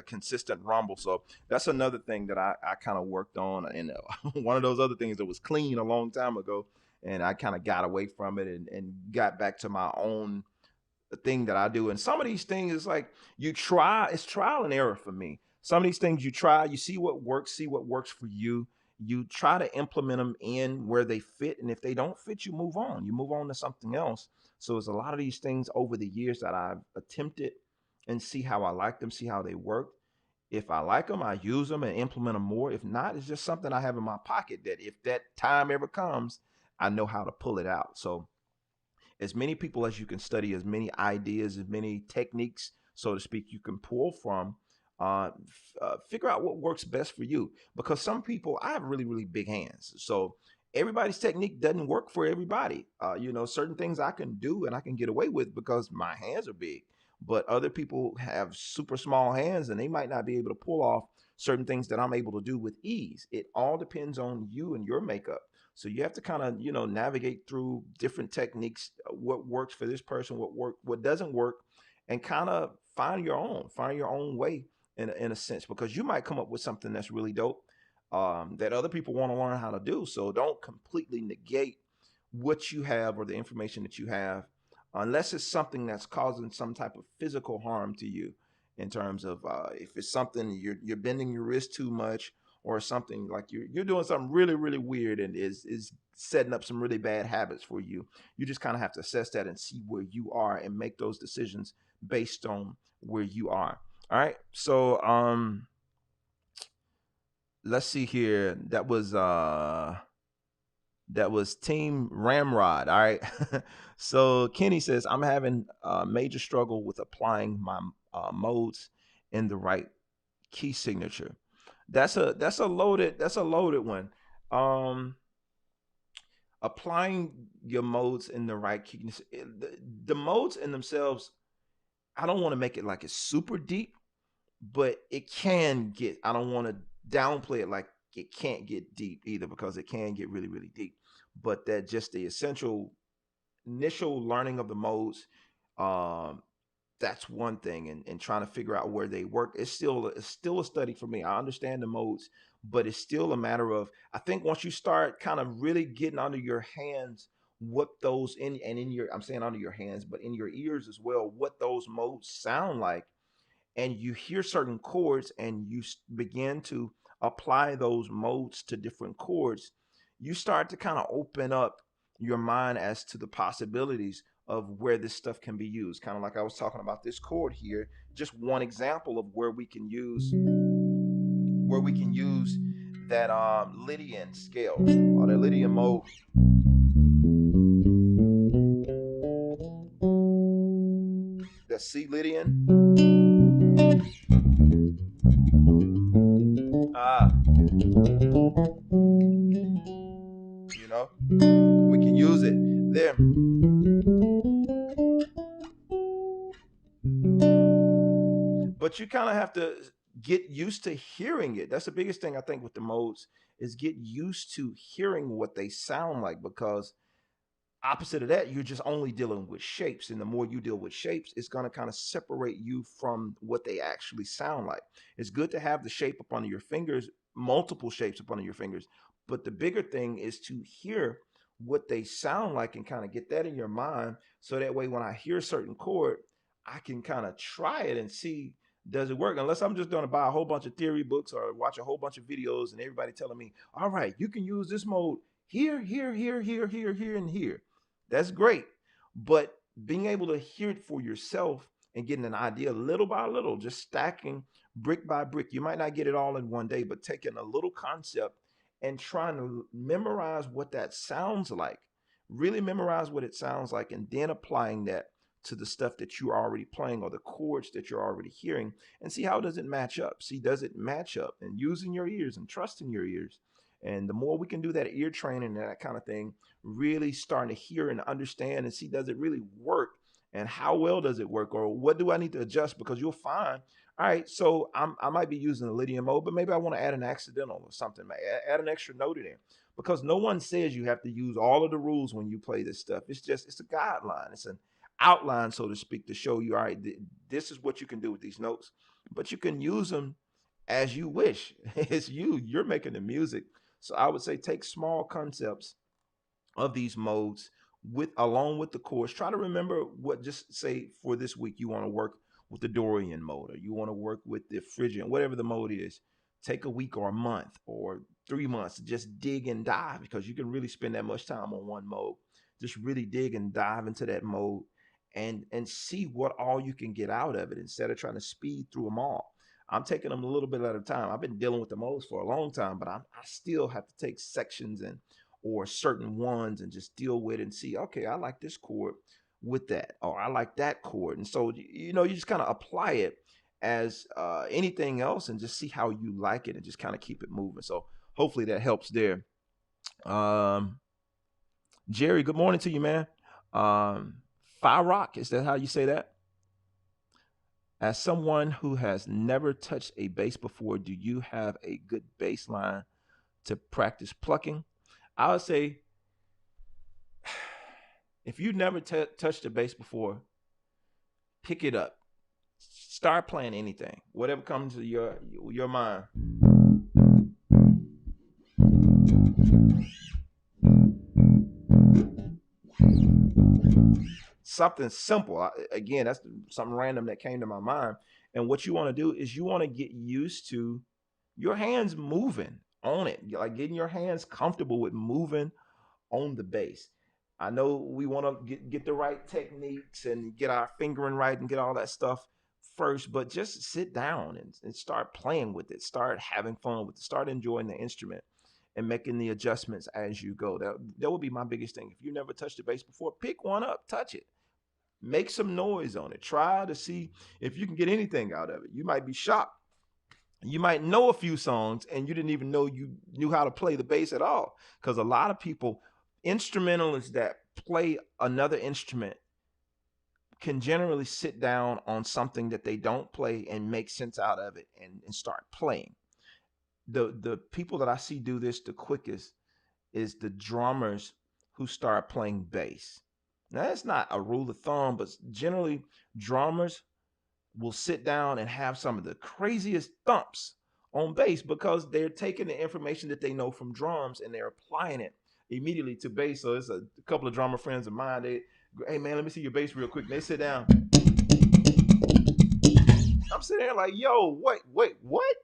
consistent rumble. So that's another thing that I kind of worked on, and one of those other things that was clean a long time ago, and I kind of got away from it and got back to my own thing that I do. And some of these things is like it's trial and error for me. Some of these things you try, you see what works for you. You try to implement them in where they fit. And if they don't fit, you move on. You move on to something else. So it's a lot of these things over the years that I've attempted and see how I like them, see how they work. If I like them, I use them and implement them more. If not, it's just something I have in my pocket that if that time ever comes, I know how to pull it out. So as many people as you can study, as many ideas, as many techniques, so to speak, you can pull from. Figure out what works best for you. Because some people, I have really, really big hands. So everybody's technique doesn't work for everybody. Certain things I can do and I can get away with because my hands are big. But other people have super small hands and they might not be able to pull off certain things that I'm able to do with ease. It all depends on you and your makeup. So you have to kind of, navigate through different techniques, what works for this person, what doesn't work, and kind of find your own way in a sense, because you might come up with something that's really dope that other people want to learn how to do. So don't completely negate what you have or the information that you have, unless it's something that's causing some type of physical harm to you. In terms of if it's something you're bending your wrist too much, or something like you're doing something really, really weird and is setting up some really bad habits for you. You just kind of have to assess that and see where you are and make those decisions based on where you are. All right. So let's see here. That was Team Ramrod. All right. So Kenny says, I'm having a major struggle with applying my modes in the right key signature. That's a loaded one. Um, Applying your modes in the right key. The modes in themselves, I don't want to make it like it's super deep, but it can get. I don't want to downplay it like it can't get deep either, because it can get really, really deep. But that just the essential initial learning of the modes, um, that's one thing, and trying to figure out where they work. It's still a study for me. I understand the modes, but it's still a matter of, I think once you start kind of really getting under your hands what those in your, I'm saying under your hands, but in your ears as well, what those modes sound like, and you hear certain chords and you begin to apply those modes to different chords, you start to kind of open up your mind as to the possibilities of where this stuff can be used. Kind of like I was talking about this chord here, just one example of where we can use that Lydian scale or the Lydian mode. The C Lydian. Ah, we can use it there. But you kind of have to get used to hearing it. That's the biggest thing I think with the modes, is get used to hearing what they sound like, because opposite of that, you're just only dealing with shapes. And the more you deal with shapes, it's going to kind of separate you from what they actually sound like. It's good to have the shape up under your fingers, multiple shapes up under your fingers. But the bigger thing is to hear what they sound like and kind of get that in your mind. So that way, when I hear a certain chord, I can kind of try it and see, does it work? Unless I'm just going to buy a whole bunch of theory books or watch a whole bunch of videos and everybody telling me, all right, you can use this mode here, here, here, here, here, here, and here. That's great. But being able to hear it for yourself and getting an idea little by little, just stacking brick by brick. You might not get it all in one day, but taking a little concept and trying to memorize what that sounds like, really memorize what it sounds like, and then applying that to the stuff that you're already playing or the chords that you're already hearing, and see how does it match up. See, does it match up? And using your ears and trusting your ears. And the more we can do that ear training and that kind of thing, really starting to hear and understand and see, does it really work? And how well does it work? Or what do I need to adjust? Because you'll find All right, so I might be using the Lydian mode, but maybe I want to add an accidental or something. Add an extra note in there because no one says you have to use all of the rules when you play this stuff. It's a guideline. It's an outline, so to speak, to show you, all right, this is what you can do with these notes, but you can use them as you wish. It's you're making the music. So I would say take small concepts of these modes with along with the chords. Try to remember what, just say for this week you want to work with the Dorian mode or you want to work with the Phrygian, whatever the mode is. Take a week or a month or 3 months to just dig and dive, because you can really spend that much time on one mode. Just really dig and dive into that mode and see what all you can get out of it instead of trying to speed through them all. I'm taking them a little bit at a time. I've been dealing with the modes for a long time, but I still have to take sections and or certain ones and just deal with it and see, okay, I like this chord with that, or I like that chord. And so, you just kind of apply it as anything else and just see how you like it and just kind of keep it moving. So hopefully that helps there. Um, Jerry, good morning to you, man. Fire Rock, is that how you say that? As someone who has never touched a bass before, do you have a good bass line to practice plucking? I would say if you never touched a bass before, pick it up. Start playing anything, whatever comes to your mind. Something simple. Again, that's something random that came to my mind. And what you want to do is you want to get used to your hands moving on it, like getting your hands comfortable with moving on the bass. I know we want to get the right techniques and get our fingering right and get all that stuff first, but just sit down and start playing with it. Start having fun with it. Start enjoying the instrument and making the adjustments as you go. That would be my biggest thing. If you never touched the bass before, pick one up, touch it, make some noise on it. Try to see if you can get anything out of it. You might be shocked. You might know a few songs and you didn't even know you knew how to play the bass at all. Because a lot of people, instrumentalists that play another instrument, can generally sit down on something that they don't play and make sense out of it and start playing. The people that I see do this the quickest is the drummers who start playing bass. Now that's not a rule of thumb, but generally drummers will sit down and have some of the craziest thumps on bass because they're taking the information that they know from drums and they're applying it immediately to bass. So it's a couple of drummer friends of mine. Hey man, let me see your bass real quick. And they sit down. I'm sitting there like, yo, wait, what?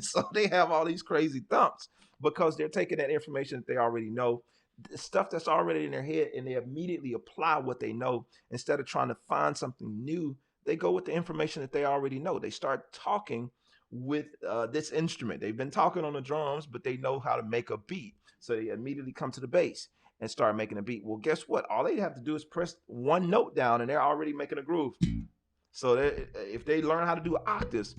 So they have all these crazy thumps because they're taking that information that they already know, the stuff that's already in their head, and they immediately apply what they know instead of trying to find something new. They go with the information that they already know. They start talking with this instrument. They've been talking on the drums, but they know how to make a beat. So they immediately come to the bass and start making a beat. Well, guess what? All they have to do is press one note down and they're already making a groove. So if they learn how to do octaves,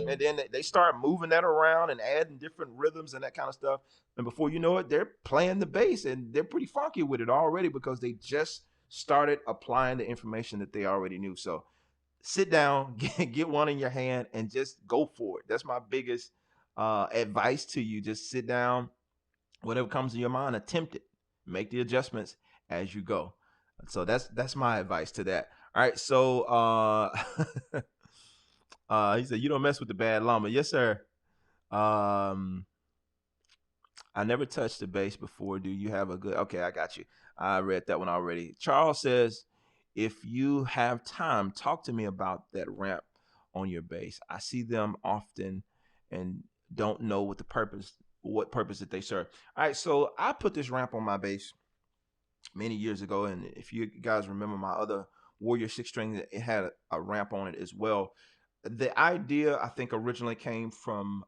and then they start moving that around and adding different rhythms and that kind of stuff. And before you know it, they're playing the bass and they're pretty funky with it already because they just started applying the information that they already knew. So sit down, get one in your hand, and just go for it. That's my biggest advice to you. Just sit down, whatever comes to your mind, attempt it, make the adjustments as you go. So that's my advice to that. All right, so he said you don't mess with the bad llama. Yes, sir. Um, I never touched the bass before. Do you have a good? Okay, I got you. I read that one already. Charles says, if you have time, talk to me about that ramp on your bass. I see them often and don't know what purpose that they serve. All right, so I put this ramp on my bass many years ago, and if you guys remember my other Warrior 6 string, it had a ramp on it as well. The idea, I think, originally came from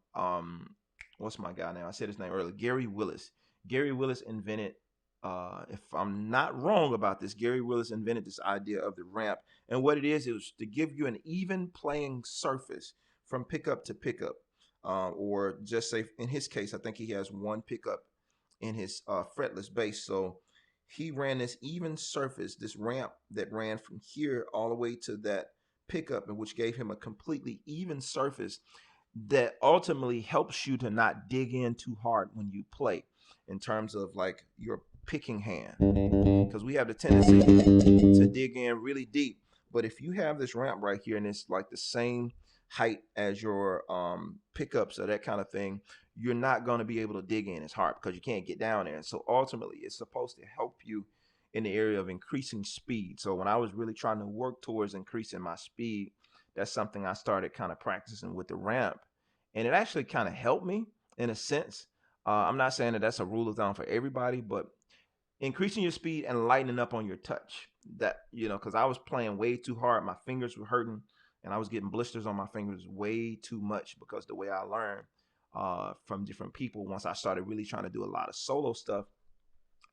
what's my guy name? I said his name earlier, Gary Willis. Gary Willis invented, if I'm not wrong about this, Gary Willis invented this idea of the ramp. And what it was to give you an even playing surface from pickup to pickup. Or just say, in his case, I think he has one pickup in his fretless bass. So he ran this even surface, this ramp that ran from here all the way to that pickup, and which gave him a completely even surface that ultimately helps you to not dig in too hard when you play in terms of like your picking hand, because we have the tendency to dig in really deep. But if you have this ramp right here and it's like the same height as your pickups or that kind of thing, you're not going to be able to dig in as hard because you can't get down there. And so ultimately, it's supposed to help you in the area of increasing speed. So when I was really trying to work towards increasing my speed, that's something I started kind of practicing with the ramp, and it actually kind of helped me in a sense. I'm not saying that that's a rule of thumb for everybody, but increasing your speed and lightening up on your touch. That, because I was playing way too hard, my fingers were hurting, and I was getting blisters on my fingers way too much because the way I learned from different people, once I started really trying to do a lot of solo stuff,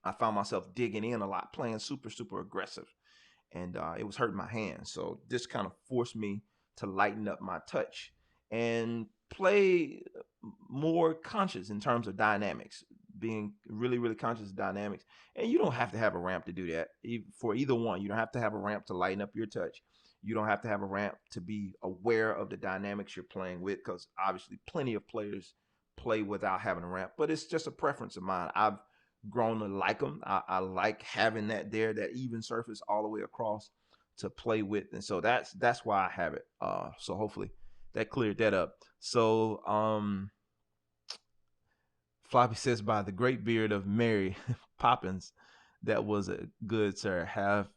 I found myself digging in a lot, playing super, super aggressive, and it was hurting my hands. So this kind of forced me to lighten up my touch and play more conscious in terms of dynamics, being really, really conscious of dynamics. And you don't have to have a ramp to do that for either one. You don't have to have a ramp to lighten up your touch. You don't have to have a ramp to be aware of the dynamics you're playing with, because obviously plenty of players play without having a ramp, but it's just a preference of mine. I've grown to like them. I like having that there, that even surface all the way across to play with, and so that's why I have it. So hopefully that cleared that up. So Floppy says, by the great beard of Mary Poppins, that was a good, sir. Have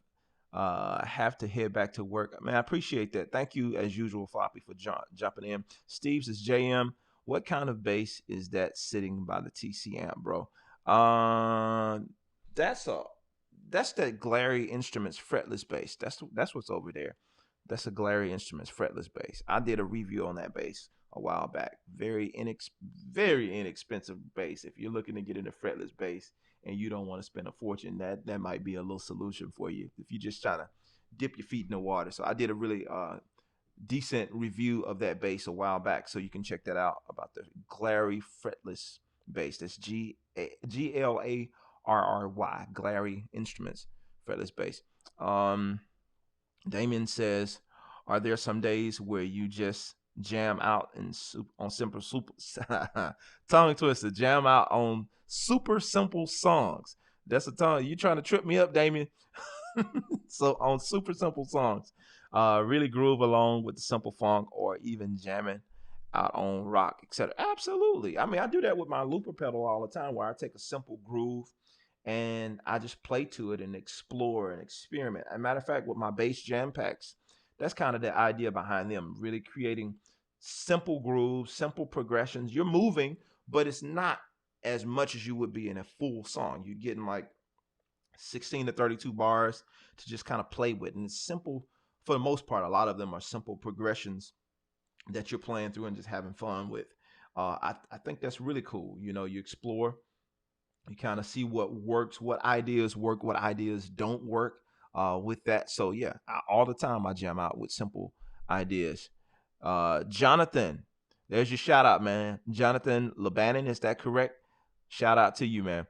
to head back to work. Man, I appreciate that. Thank you as usual, Floppy, for jumping in. Steve says, JM, what kind of bass is that sitting by the TC amp, bro? That's that Glary Instruments fretless bass. That's what's over there. That's a Glary Instruments fretless bass. I did a review on that bass a while back. Very inexpensive bass. If you're looking to get into fretless bass and you don't want to spend a fortune, that might be a little solution for you if you're just trying to dip your feet in the water. So I did a really decent review of that bass a while back, so you can check that out, about the Glary fretless bass. That's GLARRY, Glary Instruments fretless bass. Damien says, are there some days where you just jam out on super tongue twister, jam out on super simple songs? That's a tongue. You trying to trip me up, Damien? So on super simple songs, really groove along with the simple funk, or even jamming out on rock, etc. Absolutely. I mean, I do that with my looper pedal all the time, where I take a simple groove and I just play to it and explore and experiment. As a matter of fact, with my bass jam packs, that's kind of the idea behind them, really creating simple grooves, simple progressions. You're moving, but it's not as much as you would be in a full song. You're getting like 16 to 32 bars to just kind of play with. And it's simple for the most part. A lot of them are simple progressions that you're playing through and just having fun with. I think that's really cool. You explore, you kind of see what works, what ideas work, what ideas don't work with that. So yeah, all the time I jam out with simple ideas. Jonathan, there's your shout out, man. Jonathan Lebanon, is that correct? Shout out to you, man.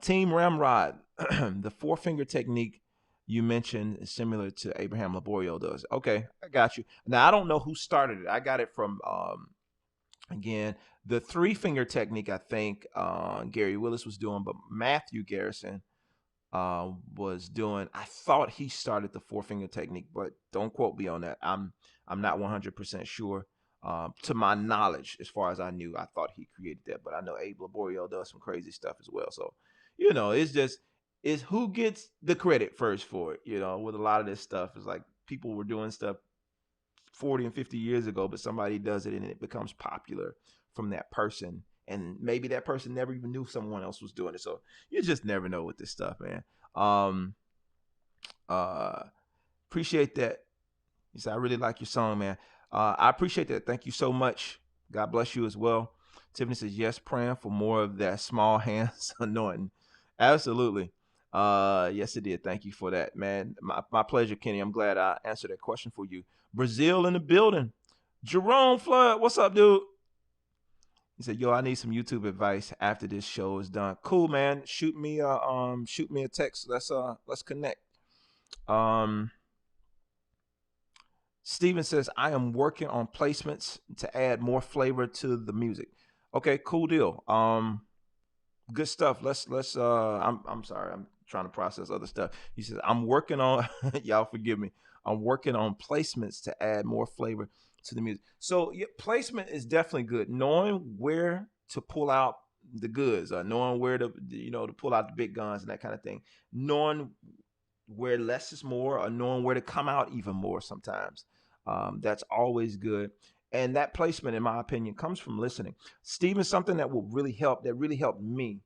Team Ramrod, the four finger technique you mentioned is similar to Abraham Laborio does. Okay, I got you. Now I don't know who started it. I got it from again, the three finger technique, I think Gary Willis was doing, but Matthew Garrison was doing. I thought he started the four finger technique, but don't quote me on that. I'm not 100% sure. To my knowledge, as far as I knew, I thought he created that, but I know Abe Laborio does some crazy stuff as well. So, it's who gets the credit first for it. With a lot of this stuff, it's like people were doing stuff 40 and 50 years ago, but somebody does it and it becomes popular from that person. And maybe that person never even knew someone else was doing it. So you just never know with this stuff, man. Appreciate that. He said, I really like your song, man. I appreciate that. Thank you so much. God bless you as well. Tiffany says, yes, praying for more of that small hands anointing. Absolutely. Yes, it did. Thank you for that, man. My pleasure, Kenny. I'm glad I answered that question for you. Brazil in the building. Jerome Flood, what's up, dude? He said, "Yo, I need some YouTube advice after this show is done." Cool, man. Shoot me a text. Let's connect. Um, Steven says, "I am working on placements to add more flavor to the music." Okay, cool deal. Good stuff. I'm sorry. I'm trying to process other stuff. He says, "I'm working on y'all forgive me. I'm working on placements to add more flavor to the music." So yeah, placement is definitely good. Knowing where to pull out the goods, or knowing where to pull out the big guns and that kind of thing. Knowing where less is more, or knowing where to come out even more sometimes. That's always good. And that placement, in my opinion, comes from listening. Steve is something that will really help, that really helped me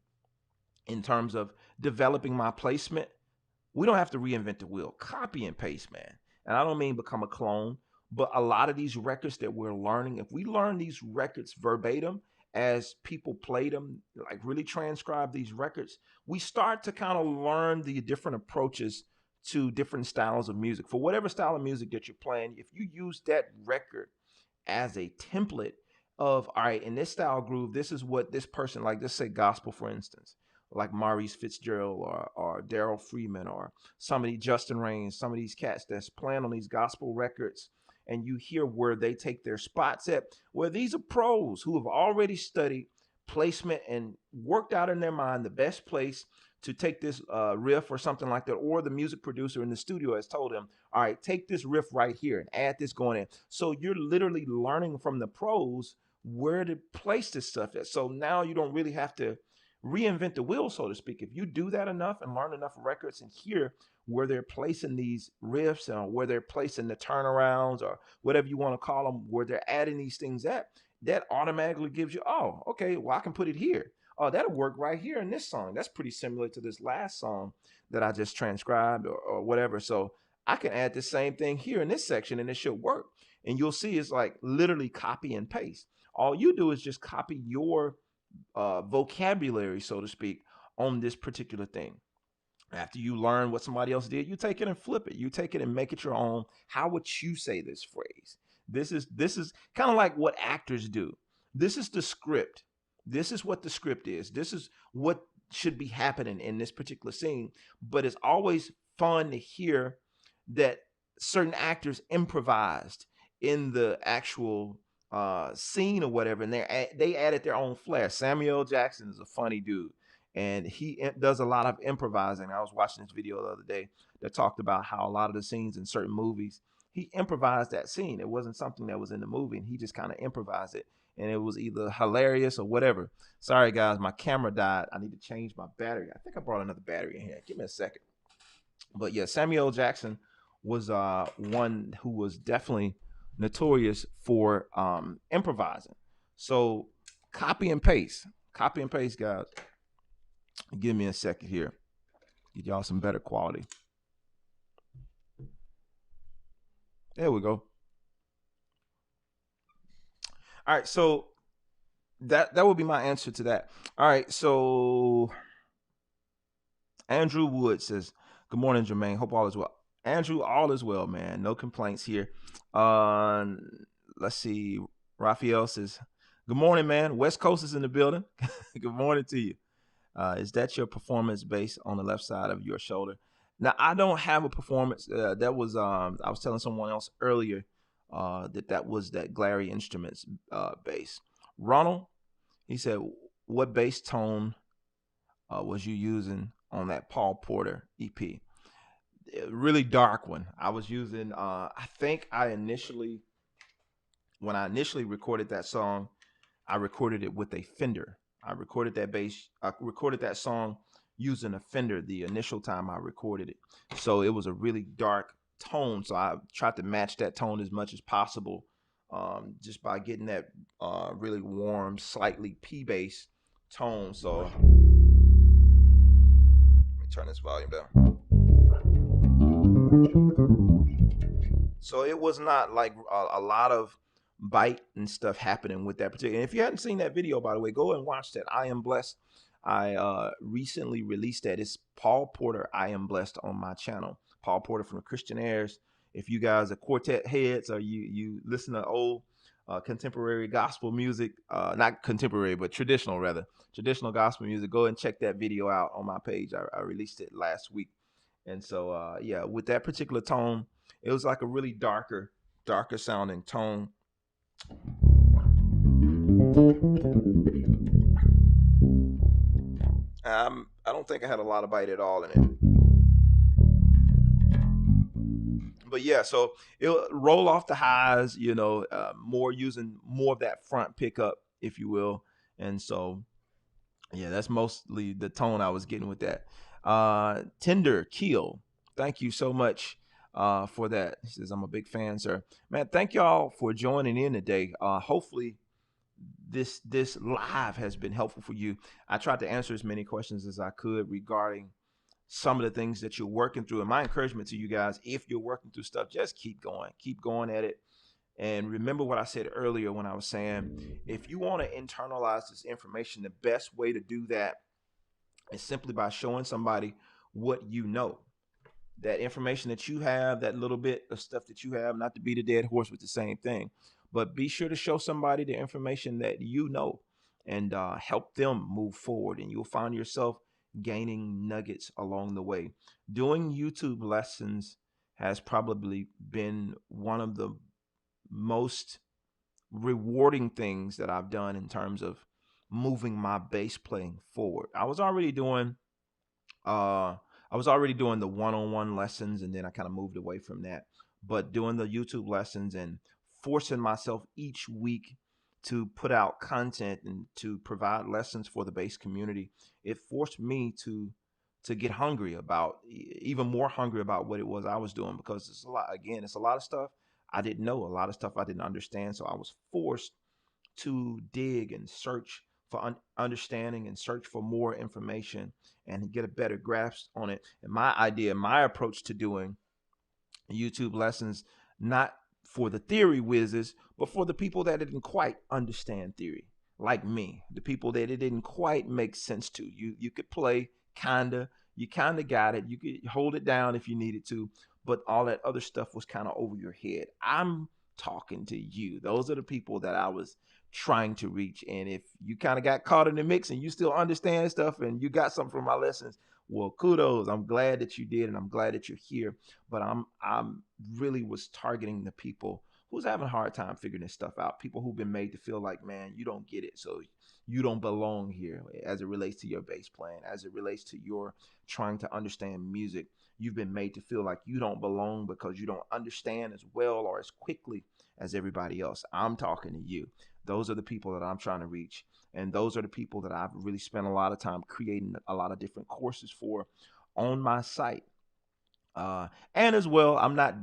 in terms of developing my placement. We don't have to reinvent the wheel. Copy and paste, man. And I don't mean become a clone, but a lot of these records that we're learning, if we learn these records verbatim as people played them, like really transcribe these records, we start to kind of learn the different approaches to different styles of music. For whatever style of music that you're playing, if you use that record as a template of, all right, in this style groove, this is what this person, like, let's say gospel, for instance, like Maurice Fitzgerald or Daryl Freeman or somebody, Justin Raines, some of these cats that's playing on these gospel records, and you hear where they take their spots at, where these are pros who have already studied placement and worked out in their mind the best place to take this riff or something like that, or the music producer in the studio has told them, all right, take this riff right here and add this going in. So you're literally learning from the pros where to place this stuff at. So now you don't really have to reinvent the wheel, so to speak. If you do that enough and learn enough records and hear where they're placing these riffs, and where they're placing the turnarounds, or whatever you want to call them, where they're adding these things at, that automatically gives you, oh, okay, well, I can put it here. Oh, that'll work right here in this song. That's pretty similar to this last song that I just transcribed, or whatever. So I can add the same thing here in this section and it should work. And you'll see it's like literally copy and paste. All you do is just copy your vocabulary, so to speak, on this particular thing. After you learn what somebody else did, you take it and flip it. You take it and make it your own. How would you say this phrase? This is kind of like what actors do. This is the script. This is what the script is. This is what should be happening in this particular scene. But it's always fun to hear that certain actors improvised in the actual scene or whatever, and they added their own flair. Samuel Jackson is a funny dude, and he does a lot of improvising. I was watching this video the other day that talked about how a lot of the scenes in certain movies, he improvised that scene. It wasn't something that was in the movie, and he just kind of improvised it, and it was either hilarious or whatever. Sorry guys, my camera died. I need to change my battery. I think I brought another battery in here. Give me a second. But yeah, Samuel Jackson was one who was definitely notorious for improvising. So copy and paste, guys. Give me a second here. Get y'all some better quality. There we go. All right, so that would be my answer to that. All right, so Andrew Wood says, "Good morning, Jermaine. Hope all is well." Andrew, all is well, man. No complaints here. Let's see. Raphael says, "Good morning, man. West Coast is in the building." Good morning to you. Is that your performance base on the left side of your shoulder? Now, I don't have a performance. That was I was telling someone else earlier that was that Glary Instruments bass. Ronald, he said, "What bass tone was you using on that Paul Porter EP?" Really dark one. I was using. I think when I initially recorded that song, I recorded it with a Fender. I recorded that song using a Fender the initial time I recorded it. So it was a really dark tone. So I tried to match that tone as much as possible, just by getting that really warm, slightly P bass tone. So let me turn this volume down. So it was not like a lot of bite and stuff happening with that particular. And if you hadn't seen that video, by the way, go and watch that. I Am Blessed. I recently released that. It's Paul Porter, I Am Blessed, on my channel. Paul Porter from the Christian Airs. If you guys are quartet heads, or you listen to old contemporary gospel music, not contemporary, but traditional rather, traditional gospel music. Go and check that video out on my page. I released it last week. And so, yeah, with that particular tone, it was like a really darker sounding tone. I don't think I had a lot of bite at all in it. But yeah, so it'll roll off the highs, more using more of that front pickup, if you will. And so, yeah, that's mostly the tone I was getting with that. Tender Keel, thank you so much for that. He says, I'm a big fan, sir. Man, thank y'all for joining in today. Hopefully, this live has been helpful for you. I tried to answer as many questions as I could regarding some of the things that you're working through. And my encouragement to you guys, if you're working through stuff, just keep going at it. And remember what I said earlier when I was saying, if you want to internalize this information, the best way to do that is simply by showing somebody what you know. That information that you have, that little bit of stuff that you have, not to beat a dead horse with the same thing, but be sure to show somebody the information that you know and help them move forward. And you'll find yourself gaining nuggets along the way. Doing YouTube lessons has probably been one of the most rewarding things that I've done in terms of moving my bass playing forward. Uh I was already doing the one-on-one lessons, and then I kind of moved away from that. But doing the YouTube lessons and forcing myself each week to put out content and to provide lessons for the bass community, it forced me to get hungry about, even more hungry about what it was I was doing, because it's a lot of stuff I didn't know, a lot of stuff I didn't understand. So I was forced to dig and search for understanding and search for more information and get a better grasp on it. And my approach to doing YouTube lessons, not for the theory whizzes, but for the people that didn't quite understand theory, like me, the people that it didn't quite make sense to. You could play you kinda got it. You could hold it down if you needed to, but all that other stuff was kind of over your head. I'm talking to you. Those are the people that I was trying to reach. And if you kind of got caught in the mix and you still understand stuff and you got something from my lessons, well, kudos. I'm glad that you did, and I'm glad that you're here. But I'm really was targeting the people who's having a hard time figuring this stuff out. People who've been made to feel like, man, you don't get it, so you don't belong here. As it relates to your bass playing, as it relates to your trying to understand music, you've been made to feel like you don't belong because you don't understand as well or as quickly as everybody else. I'm talking to you. Those are the people that I'm trying to reach. And those are the people that I've really spent a lot of time creating a lot of different courses for on my site. And as well, I'm not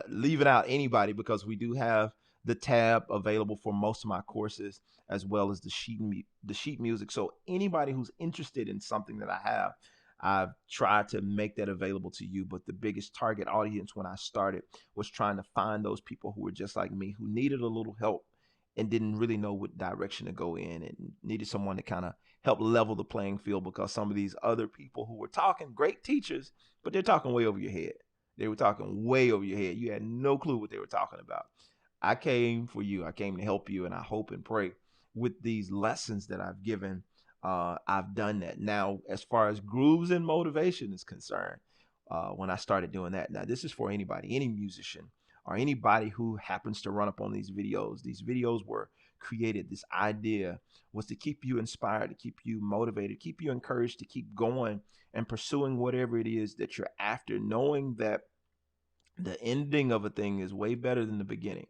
leaving out anybody, because we do have the tab available for most of my courses, as well as the sheet music. So anybody who's interested in something that I have, I've tried to make that available to you. But the biggest target audience when I started was trying to find those people who were just like me, who needed a little help and didn't really know what direction to go in, and needed someone to kind of help level the playing field, because some of these other people who were talking, great teachers, but they're talking way over your head. They were talking way over your head. You had no clue what they were talking about. I came for you. I came to help you, and I hope and pray with these lessons that I've given, I've done that. Now, as far as grooves and motivation is concerned, when I started doing that, now this is for anybody, any musician, or anybody who happens to run up on these videos. These videos were created. This idea was to keep you inspired, to keep you motivated, keep you encouraged to keep going and pursuing whatever it is that you're after, knowing that the ending of a thing is way better than the beginning.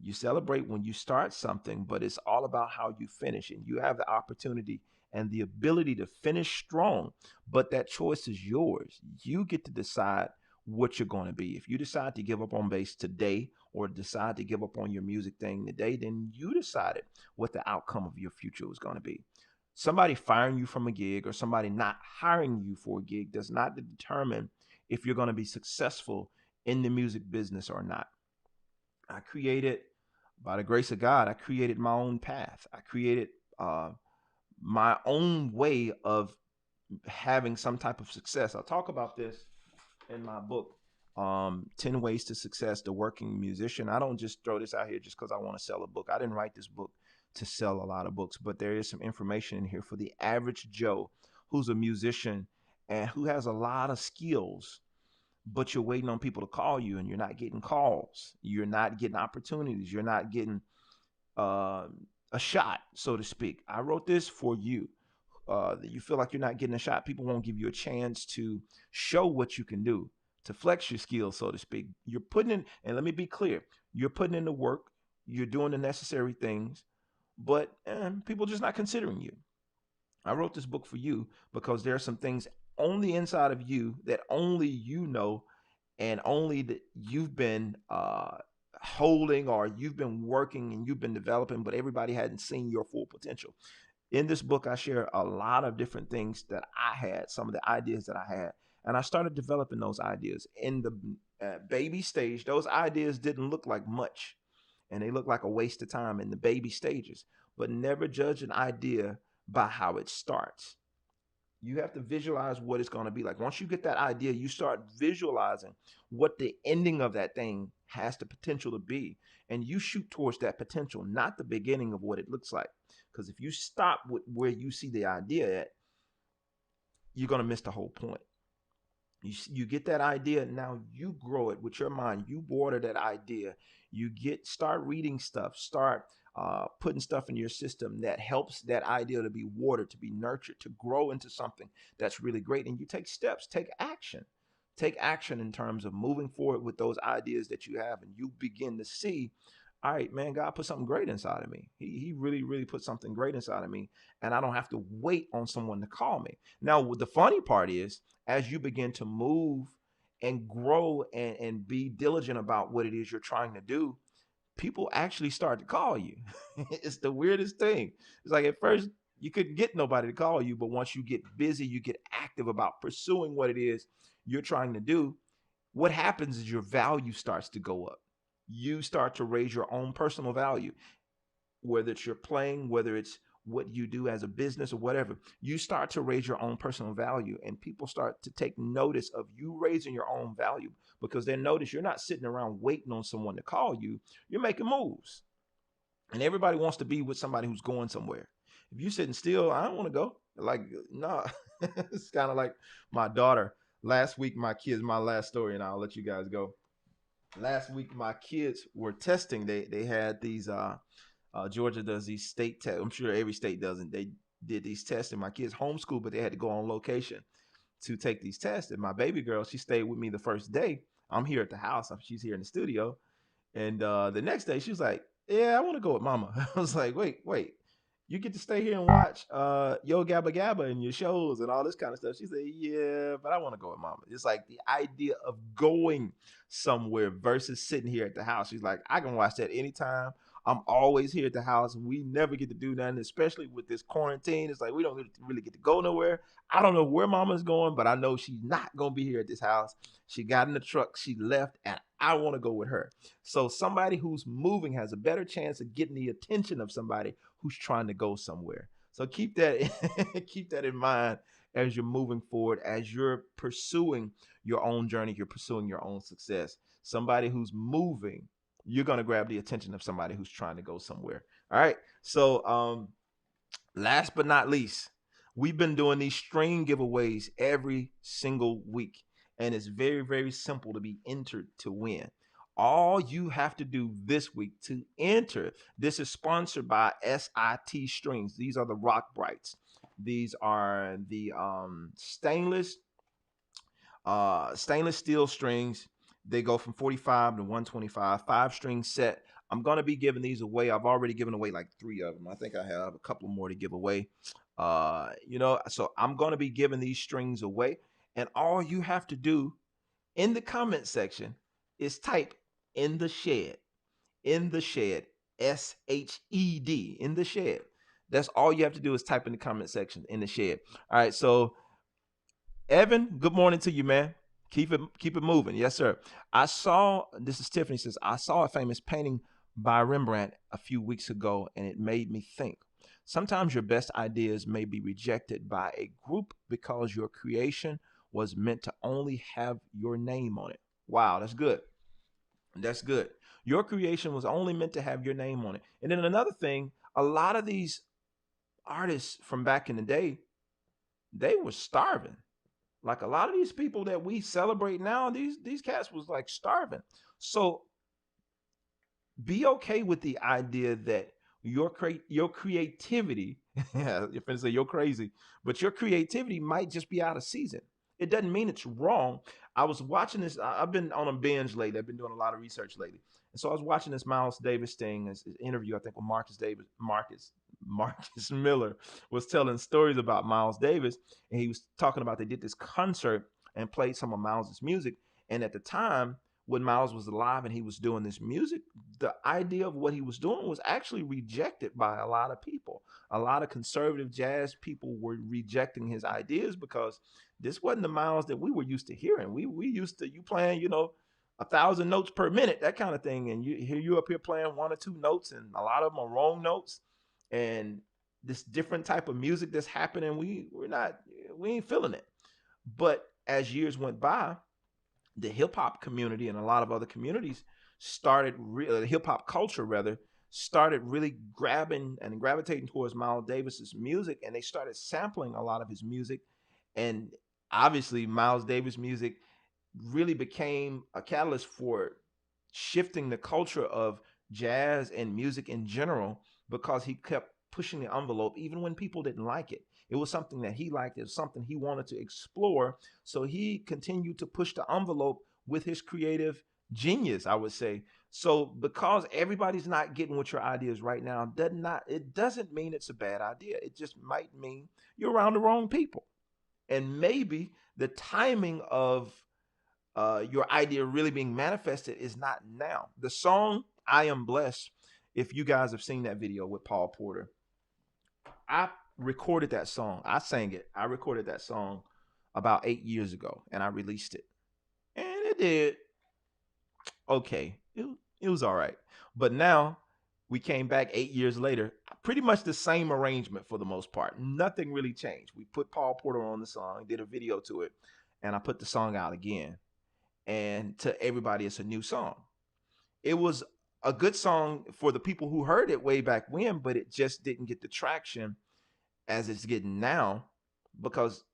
You celebrate when you start something, but it's all about how you finish. And you have the opportunity and the ability to finish strong, but that choice is yours. You get to decide what you're going to be. If you decide to give up on bass today, or decide to give up on your music thing today, then you decided what the outcome of your future was going to be. Somebody firing you from a gig or somebody not hiring you for a gig does not determine if you're going to be successful in the music business or not. I created, by the grace of God, I created my own path. I created my own way of having some type of success. I'll talk about this in my book, 10 Ways to Success, The Working Musician. I don't just throw this out here just because I want to sell a book. I didn't write this book to sell a lot of books, but there is some information in here for the average Joe who's a musician and who has a lot of skills, but you're waiting on people to call you and you're not getting calls. You're not getting opportunities. You're not getting uh, a shot, so to speak. I wrote this for you. You feel like you're not getting a shot. People won't give you a chance to show what you can do, to flex your skills, so to speak. You're putting in, and let me be clear, you're putting in the work, you're doing the necessary things, but people just not considering you. I wrote this book for you because there are some things on the inside of you that only you know and only that you've been holding or you've been working and you've been developing, but everybody hadn't seen your full potential. In this book, I share a lot of different things that I had, some of the ideas that I had, and I started developing those ideas. In the baby stage, those ideas didn't look like much, and they look like a waste of time in the baby stages. But never judge an idea by how it starts. You have to visualize what it's going to be like. Once you get that idea, you start visualizing what the ending of that thing has the potential to be. And you shoot towards that potential, not the beginning of what it looks like. Because if you stop with where you see the idea at, you're going to miss the whole point. You get that idea, now you grow it with your mind. You water that idea. Start reading stuff, start putting stuff in your system that helps that idea to be watered, to be nurtured, to grow into something that's really great. And you take steps, take action. Take action in terms of moving forward with those ideas that you have, and you begin to see, all right, man, God put something great inside of me. He really, really put something great inside of me, and I don't have to wait on someone to call me. Now, the funny part is, as you begin to move and grow and be diligent about what it is you're trying to do, people actually start to call you. It's the weirdest thing. It's like at first you couldn't get nobody to call you, but once you get busy, you get active about pursuing what it is you're trying to do, what happens is your value starts to go up. You start to raise your own personal value, whether it's your playing, whether it's what you do as a business or whatever. You start to raise your own personal value, and people start to take notice of you raising your own value because they notice you're not sitting around waiting on someone to call you. You're making moves, and everybody wants to be with somebody who's going somewhere. If you're sitting still, I don't want to go. Like, no, it's kind of like my daughter. Last week, my last story, and I'll let you guys go. Last week, my kids were testing. They had these Georgia does these state tests. I'm sure every state doesn't. They did these tests, and my kids homeschool, but they had to go on location to take these tests. And my baby girl, she stayed with me the first day. I'm here at the house. She's here in the studio. And the next day, she was like, "Yeah, I want to go with Mama." I was like, "Wait, you get to stay here and watch Yo Gabba Gabba and your shows and all this kind of stuff." She said, "Yeah, but I want to go with Mama." It's like the idea of going somewhere versus sitting here at the house. She's like, "I can watch that anytime. I'm always here at the house. We never get to do nothing, especially with this quarantine. It's like we don't really get to go nowhere. I don't know where Mama's going, but I know she's not going to be here at this house. She got in the truck, she left, and I want to go with her." So somebody who's moving has a better chance of getting the attention of somebody who's trying to go somewhere. So keep that keep that in mind as you're moving forward, as you're pursuing your own journey, you're pursuing your own success. Somebody who's moving, you're going to grab the attention of somebody who's trying to go somewhere. All right. So last but not least, we've been doing these string giveaways every single week, and it's very, very simple to be entered to win. All you have to do this week to enter, this is sponsored by SIT Strings. These are the Rock Brights. These are the stainless steel strings. They go from 45 to 125, 5-string set. I'm going to be giving these away. I've already given away like 3 of them. I think I have a couple more to give away. So I'm going to be giving these strings away. And all you have to do in the comment section is type in the shed, SHED, in the shed. That's all you have to do is type in the comment section, in the shed. All right. So Evan, good morning to you, man. Keep it moving. Yes, sir. This is Tiffany says, I saw a famous painting by Rembrandt a few weeks ago, and it made me think. Sometimes your best ideas may be rejected by a group because your creation was meant to only have your name on it. Wow, that's good. That's good. Your creation was only meant to have your name on it. And then another thing, a lot of these artists from back in the day, they were starving. Like a lot of these people that we celebrate now, these cats was like starving. So be okay with the idea that your creativity, yeah, you're finna say you're crazy, but your creativity might just be out of season. It doesn't mean it's wrong. I was watching this. I've been on a binge lately. I've been doing a lot of research lately, and so I was watching this Miles Davis thing, this interview I think with Marcus Miller was telling stories about Miles Davis, and he was talking about they did this concert and played some of Miles's music, and at the time when Miles was alive and he was doing this music, the idea of what he was doing was actually rejected by a lot of people. A lot of conservative jazz people were rejecting his ideas because this wasn't the Miles that we were used to hearing. We used to you playing, 1,000 notes per minute, that kind of thing, and you up here playing one or two notes, and a lot of them are wrong notes, and this different type of music that's happening, we ain't feeling it. But as years went by, the hip hop community and a lot of other communities started the hip hop culture rather started really grabbing and gravitating towards Miles Davis's music, and they started sampling a lot of his music. And obviously Miles Davis music really became a catalyst for shifting the culture of jazz and music in general because he kept pushing the envelope even when people didn't like it. It was something that he liked, it was something he wanted to explore. So he continued to push the envelope with his creative genius, I would say. So because everybody's not getting what your idea is right now, it doesn't mean it's a bad idea. It just might mean you're around the wrong people. And maybe the timing of your idea really being manifested is not now. The song I Am Blessed, if you guys have seen that video with Paul Porter, I recorded that song. I sang it. I recorded that song about 8 years ago and I released it. And it did okay. It was all right. But now we came back 8 years later, pretty much the same arrangement for the most part. Nothing really changed. We put Paul Porter on the song, did a video to it, and I put the song out again. And to everybody, it's a new song. It was a good song for the people who heard it way back when, but it just didn't get the traction as it's getting now because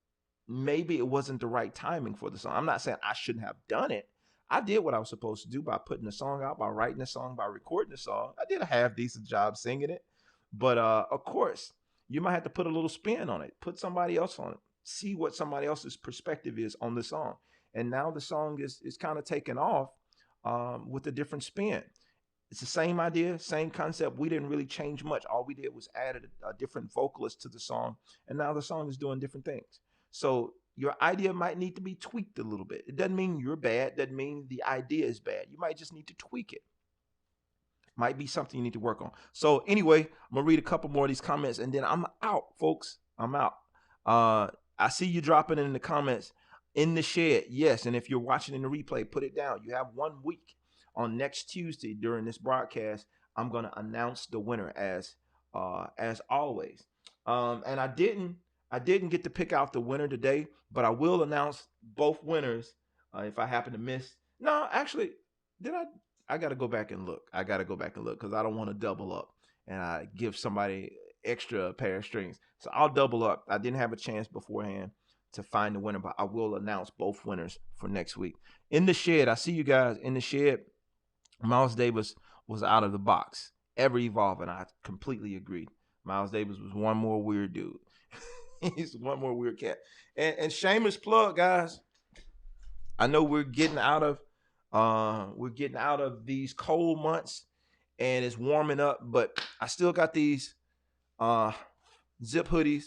maybe it wasn't the right timing for the song. I'm not saying I shouldn't have done it. I did what I was supposed to do by putting the song out, by writing the song, by recording the song. I did a half decent job singing it. But of course, you might have to put a little spin on it, put somebody else on it, see what somebody else's perspective is on the song. And now the song is kind of taken off with a different spin. It's the same idea, same concept. We didn't really change much. All we did was added a different vocalist to the song, and now the song is doing different things. So your idea might need to be tweaked a little bit. It doesn't mean you're bad. It doesn't mean the idea is bad. You might just need to tweak it. Might be something you need to work on. So anyway, I'm gonna read a couple more of these comments, and then I'm out, folks. I'm out. I see you dropping in the comments. In the shed, yes. And if you're watching in the replay, put it down. You have 1 week. On next Tuesday during this broadcast, I'm gonna announce the winner as always. And I didn't get to pick out the winner today, but I will announce both winners if I happen to miss. No, actually, did I? I got to go back and look. I got to go back and look because I don't want to double up and I give somebody extra pair of strings. So I'll double up. I didn't have a chance beforehand to find the winner, but I will announce both winners for next week. In the shed, I see you guys in the shed. Miles Davis was out of the box, ever evolving. I completely agreed. Miles Davis was one more weird dude. He's one more weird cat. And shameless plug, guys. I know we're getting out of these cold months and it's warming up, but I still got these zip hoodies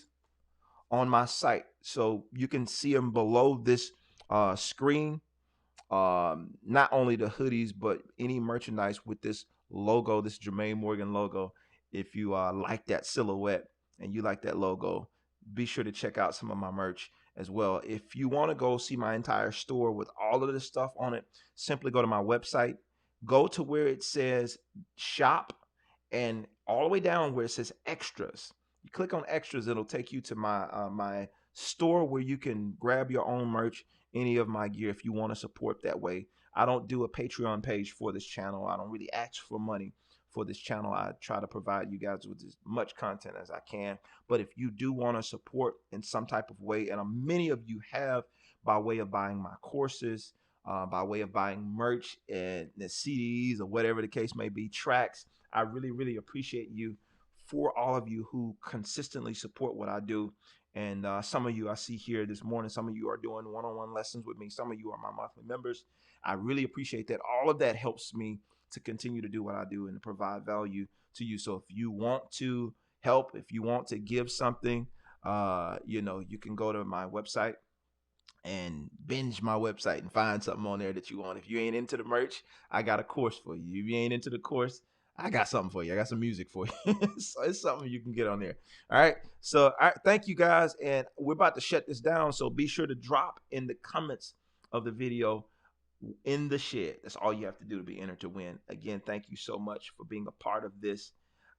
on my site. So you can see them below this screen. Not only the hoodies, but any merchandise with this logo, this Jermaine Morgan logo. If you like that silhouette and you like that logo, be sure to check out some of my merch as well. If you want to go see my entire store with all of this stuff on it, simply go to my website, go to where it says shop, and all the way down where it says extras. You click on extras, it'll take you to my store where you can grab your own merch, any of my gear if you want to support that way. I don't do a Patreon page for this channel. I don't really ask for money for this channel. I try to provide you guys with as much content as I can. But if you do want to support in some type of way, and many of you have, by way of buying my courses, by way of buying merch and the CDs or whatever the case may be, tracks, I really, really appreciate you. For all of you who consistently support what I do. And some of you I see here this morning, some of you are doing one-on-one lessons with me. Some of you are my monthly members. I really appreciate that. All of that helps me to continue to do what I do and to provide value to you. So if you want to help, if you want to give something, you can go to my website and binge my website and find something on there that you want. If you ain't into the merch, I got a course for you. If you ain't into the course, I got something for you. I got some music for you. So it's something you can get on there. All right. So all right, thank you guys. And we're about to shut this down. So be sure to drop in the comments of the video in the shed. That's all you have to do to be entered to win. Again, thank you so much for being a part of this.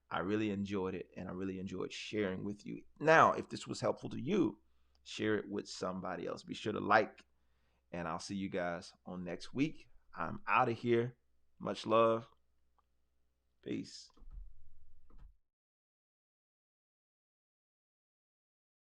I really enjoyed it, and I really enjoyed sharing with you. Now, if this was helpful to you, share it with somebody else. Be sure to like, and I'll see you guys on next week. I'm out of here. Much love. Peace.